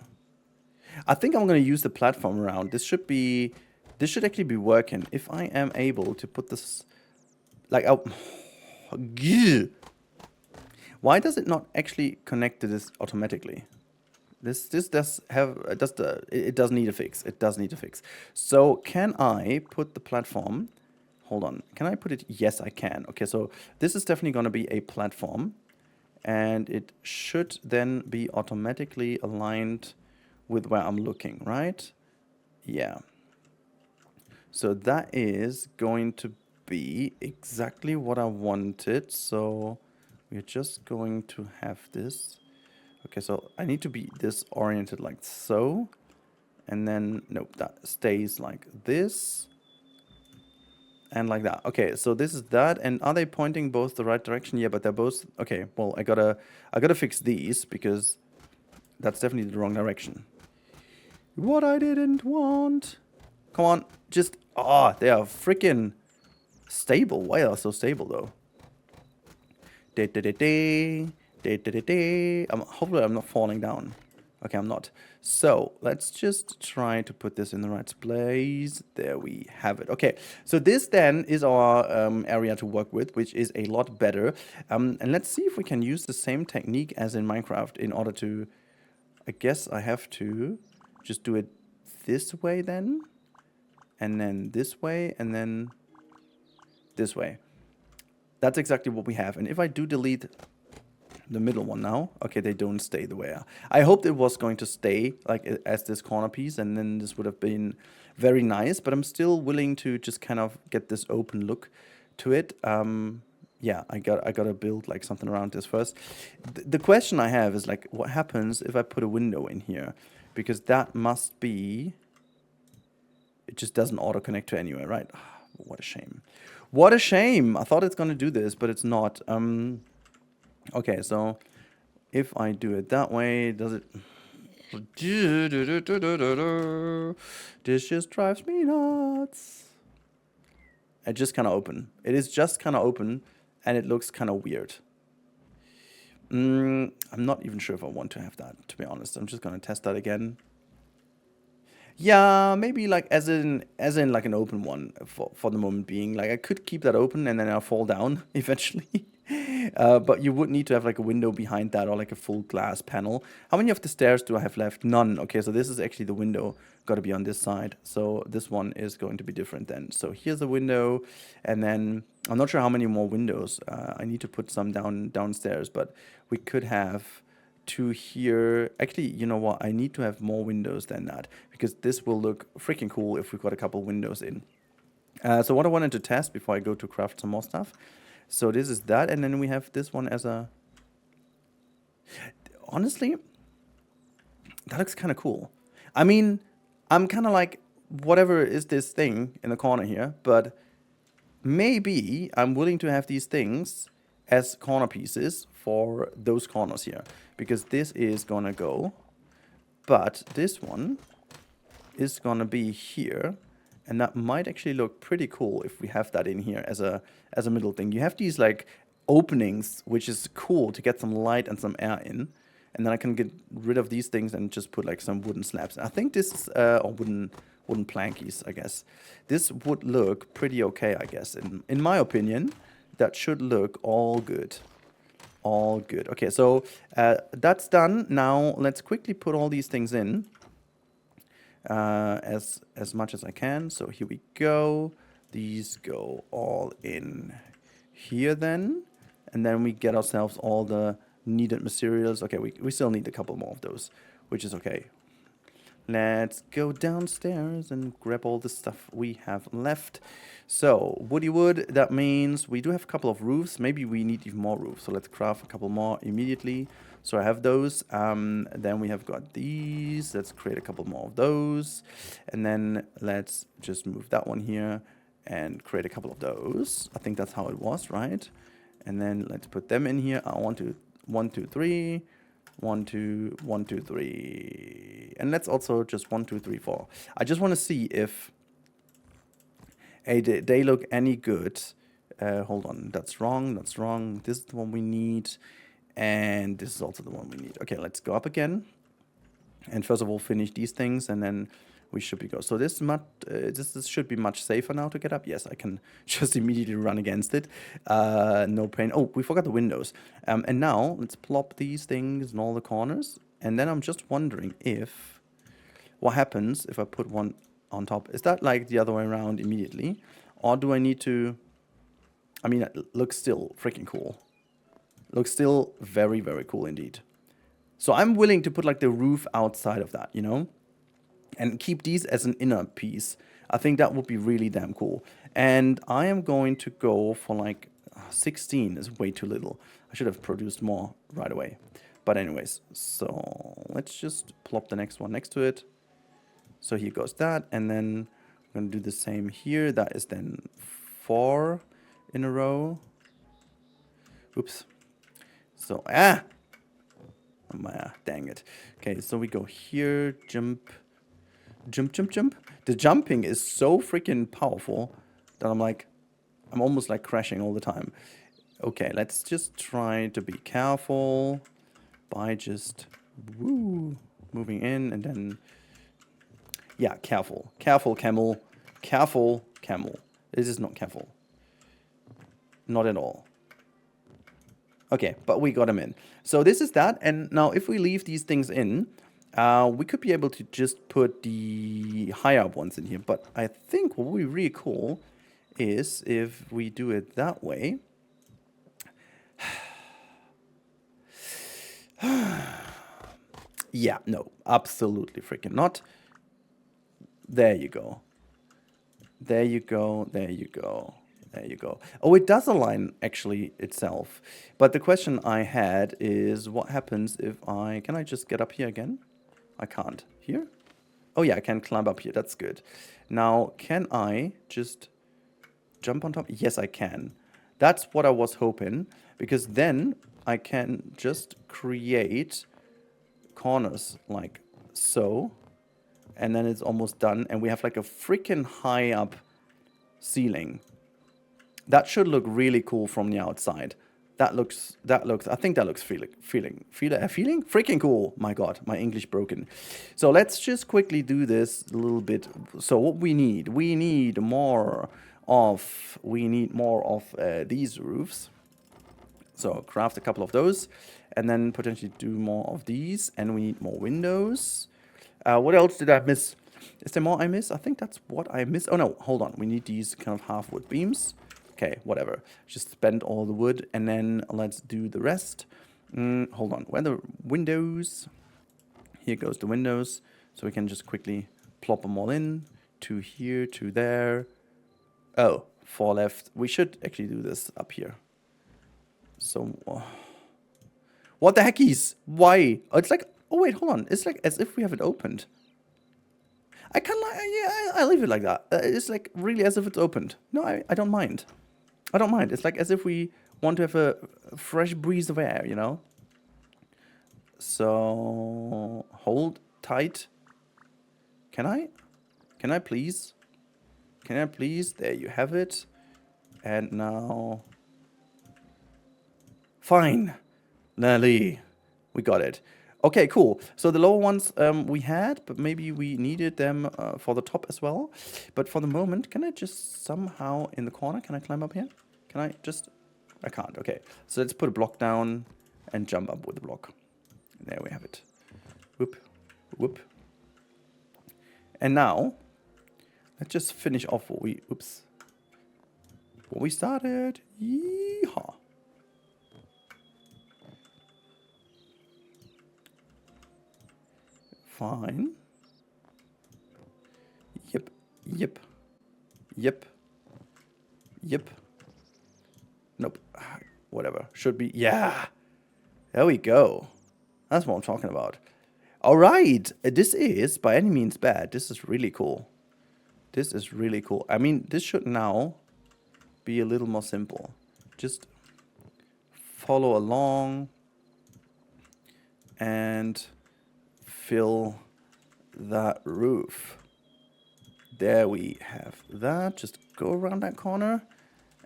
I think I'm going to use the platform around. This should actually be working. If I am able to put this like out. Why does it not actually connect to this automatically? This does need a fix. It does need a fix. So can I put the platform? Hold on. Can I put it? Yes, I can. Okay, so this is definitely going to be a platform, and it should then be automatically aligned with where I'm looking, right? Yeah. So that is going to be exactly what I wanted. So we're just going to have this. Okay, so I need to be this oriented like so. And then, nope, that stays like this. And like that. Okay, so this is that. And are they pointing both the right direction? Yeah, but they're both... Okay, well, I gotta fix these because that's definitely the wrong direction. What I didn't want. Come on, just... Oh, they are freaking stable. Why are they so stable, though? Hopefully I'm not falling down. Okay, I'm not. So, let's just try to put this in the right place. There we have it. Okay, so this then is our area to work with, which is a lot better. And let's see if we can use the same technique as in Minecraft in order to... I guess I have to just do it this way then. And then this way, and then this way. That's exactly what we have. And if I do delete the middle one now, okay, they don't stay the way I hoped it was going to stay like as this corner piece, and then this would have been very nice, but I'm still willing to just kind of get this open look to it. Yeah, I gotta build like something around this first. The question I have is like, what happens if I put a window in here? Because that must be... It just doesn't auto-connect to anywhere, right? What a shame. What a shame! I thought it's gonna do this, but it's not. Okay, so if I do it that way, does it... This just drives me nuts. It's just kind of open. It is just kind of open, and it looks kind of weird. I'm not even sure if I want to have that, to be honest. I'm just gonna test that again. Yeah, maybe like as in like an open one for the moment being. Like I could keep that open and then I'll fall down eventually. But you would need to have like a window behind that or like a full glass panel. How many of the stairs do I have left? None. Okay, so this is actually the window. Got to be on this side. So this one is going to be different then. So here's a window, and then I'm not sure how many more windows. I need to put some downstairs, but we could have two here. Actually, you know what? I need to have more windows than that because this will look freaking cool if we've got a couple windows in. So what I wanted to test before I go to craft some more stuff. So this is that, and then we have this one as a... Honestly, that looks kind of cool. I mean, I'm kind of like, whatever is this thing in the corner here, but maybe I'm willing to have these things as corner pieces for those corners here, because this is gonna go, but this one is gonna be here, and that might actually look pretty cool if we have that in here as a middle thing. You have these like openings, which is cool to get some light and some air in, and then I can get rid of these things and just put like some wooden slabs. I think this is, or wooden plankies, I guess. This would look pretty okay, I guess. In my opinion, that should look all good. All good. Okay, so that's done. Now let's quickly put all these things in as much as I can. So here we go. These go all in here then. And then we get ourselves all the needed materials. Okay, we still need a couple more of those, which is okay. Let's go downstairs and grab all the stuff we have left. So, woody wood, that means we do have a couple of roofs. Maybe we need even more roofs. So let's craft a couple more immediately. So I have those. Then we have got these. Let's create a couple more of those. And then let's just move that one here and create a couple of those. I think that's how it was, right? And then let's put them in here. I want to 1, 2, 3. 1, 2, 1, 2, 3. And let's also just 1, 2, 3, 4. I just want to see if they look any good. Hold on, that's wrong, that's wrong. This is the one we need. And this is also the one we need. Okay, let's go up again. And first of all, finish these things, and then we should be go. So this should be much safer now to get up. Yes, I can just immediately run against it. No pain. Oh, we forgot the windows. And now let's plop these things in all the corners. And then I'm just wondering if what happens if I put one on top. Is that like the other way around immediately? Or do I need to... I mean, it looks still freaking cool. Looks still very, very cool indeed. So I'm willing to put like the roof outside of that, you know? And keep these as an inner piece. I think that would be really damn cool. And I am going to go for like 16 is way too little. I should have produced more right away. But anyways, so let's just plop the next one next to it. So here goes that. And then I'm going to do the same here. That is then 4 in a row. Oops. So, dang it. Okay, so we go here, jump. The jumping is so freaking powerful that I'm almost like crashing all the time. Okay, let's just try to be careful by just moving in and then, yeah, careful camel, careful camel. This is not careful, not at all. Okay, but we got him in. So this is that, and now if we leave these things in, we could be able to just put the higher up ones in here. But I think what would be really cool is if we do it that way. Yeah, no, absolutely freaking not. There you go. There you go, there you go. There you go. Oh, it does align actually itself. But the question I had is what happens if can I just get up here again? I can't. Here? Oh yeah, I can climb up here. That's good. Now, can I just jump on top? Yes, I can. That's what I was hoping, because then I can just create corners like so, and then it's almost done, and we have like a freaking high up ceiling. That should look really cool from the outside. I think that looks freaking cool. My God, my English broken. So let's just quickly do this a little bit. So what we need more of these roofs. So craft a couple of those, and then potentially do more of these, and we need more windows. What else did I miss? Is there more I miss? I think that's what I missed. Oh no, hold on. We need these kind of half wood beams. Okay, whatever. Just spend all the wood, and then let's do the rest. Hold on. Where are the windows? Here goes the windows. So we can just quickly plop them all in. 2 here, 2 there. Oh, 4 left. We should actually do this up here. So, what the heckies? Why? Oh, it's like, oh wait, hold on. It's like as if we have it opened. I kind of, yeah, I leave it like that. It's like really as if it's opened. No, I don't mind. I don't mind. It's like as if we want to have a fresh breeze of air, you know? So, hold tight. Can I? Can I please? Can I please? There you have it. And now... Fine. Nelly. We got it. Okay, cool. So the lower ones we had, but maybe we needed them for the top as well. But for the moment, can I just somehow in the corner, can I climb up here? Can I just... I can't. Okay. So let's put a block down and jump up with the block. There we have it. Whoop. Whoop. And now, let's just finish off what we... Oops. What we started. Yeehaw. Fine. Yep. Yep. Yep. Yep. Nope. Whatever. Should be. Yeah. There we go. That's what I'm talking about. All right. This is by any means bad. This is really cool. This is really cool. I mean, this should now be a little more simple. Just follow along and fill that roof. There we have that. Just go around that corner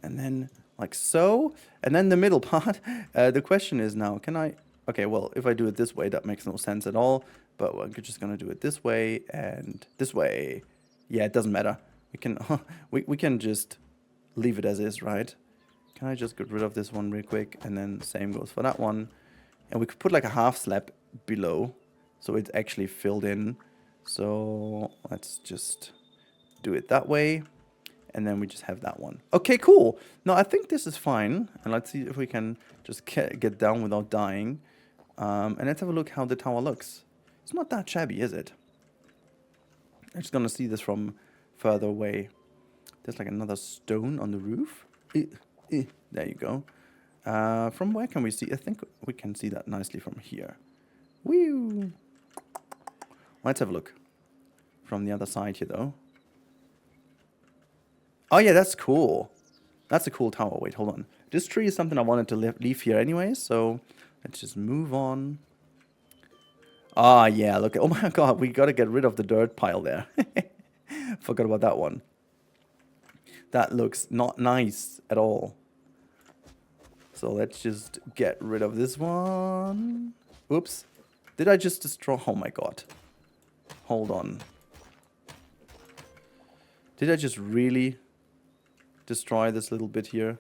and then like so. And then the middle part. The question is now, can I... Okay, well, if I do it this way, that makes no sense at all. But we're just going to do it this way and this way. Yeah, it doesn't matter. We can we can just leave it as is, right? Can I just get rid of this one real quick? And then same goes for that one. And we could put like a half slab below, so it's actually filled in. So let's just do it that way. And then we just have that one. Okay, cool. No, I think this is fine. And let's see if we can just get down without dying. And let's have a look how the tower looks. It's not that shabby, is it? I'm just going to see this from further away. There's like another stone on the roof. There you go. From where can we see? I think we can see that nicely from here. Woo! Let's have a look from the other side here, though. Oh, yeah, that's cool. That's a cool tower. Wait, hold on. This tree is something I wanted to leave here anyway, so let's just move on. Ah, yeah, look. Oh, my God, we got to get rid of the dirt pile there. Forgot about that one. That looks not nice at all. So let's just get rid of this one. Oops. Did I just destroy? Oh, my God. Hold on. Did I just really destroy this little bit here?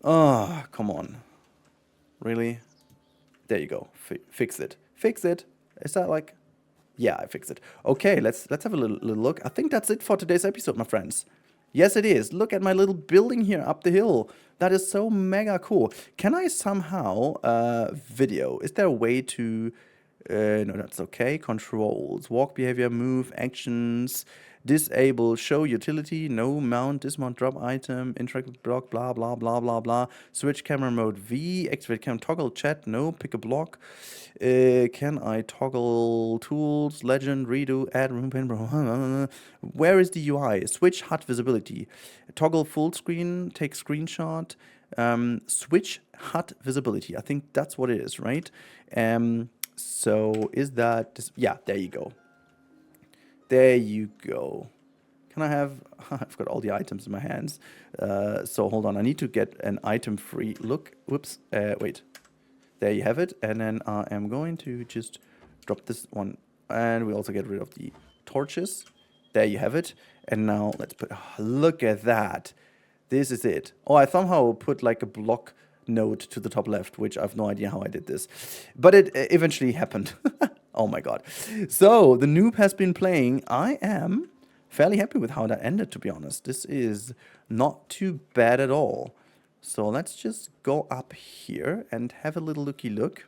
Oh, come on. Really? There you go. Fix it. Fix it. Is that like... Yeah, I fixed it. Okay, let's have a little look. I think that's it for today's episode, my friends. Yes, it is. Look at my little building here up the hill. That is so mega cool. Can I somehow video? Is there a way to... no, that's okay. Controls. Walk behavior, move, actions, disable, show utility, no, mount, dismount, drop item, interact with block, blah, blah, blah, blah, blah. Switch camera mode V, activate cam, toggle chat, no, pick a block. Can I toggle tools, legend, redo, add room pin, where is the UI? Switch HUD visibility. Toggle full screen, take screenshot. Switch HUD visibility. I think that's what it is, right? So is that... Yeah, there you go. There you go. Can I have... I've got all the items in my hands. So hold on. I need to get an item-free look. Whoops. Wait. There you have it. And then I am going to just drop this one. And we also get rid of the torches. There you have it. And now let's put... Oh, look at that. This is it. Oh, I somehow put like a block node to the top left, which I've no idea how I did this. But it eventually happened. Oh my god. So, the Noob has been playing. I am fairly happy with how that ended, to be honest. This is not too bad at all. So, let's just go up here and have a little looky look.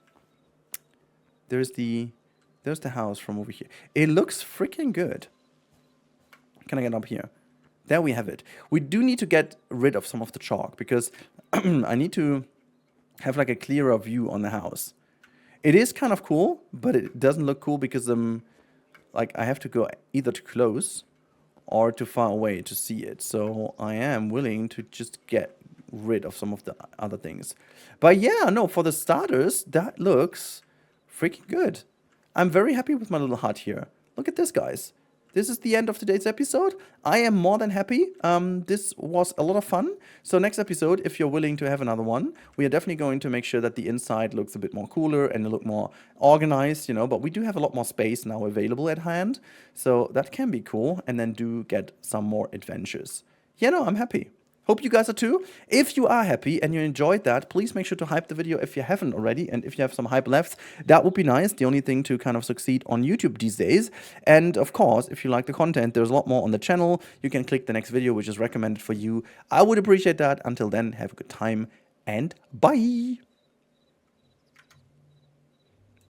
There's the house from over here. It looks freaking good. Can I get up here? There we have it. We do need to get rid of some of the chalk because I need to have like a clearer view on the house. It is kind of cool, but it doesn't look cool because like I have to go either too close or too far away to see it. So I am willing to just get rid of some of the other things. But yeah, no, for the starters, that looks freaking good. I'm very happy with my little hut here. Look at this, guys. This is the end of today's episode. I am more than happy. This was a lot of fun. So next episode, if you're willing to have another one, we are definitely going to make sure that the inside looks a bit more cooler and a look more organized, you know, but we do have a lot more space now available at hand. So that can be cool. And then do get some more adventures. Yeah, no, I'm happy. Hope you guys are too. If you are happy and you enjoyed that, please make sure to hype the video if you haven't already. And if you have some hype left, that would be nice. The only thing to kind of succeed on YouTube these days. And of course, if you like the content, there's a lot more on the channel. You can click the next video, which is recommended for you. I would appreciate that. Until then, have a good time and bye.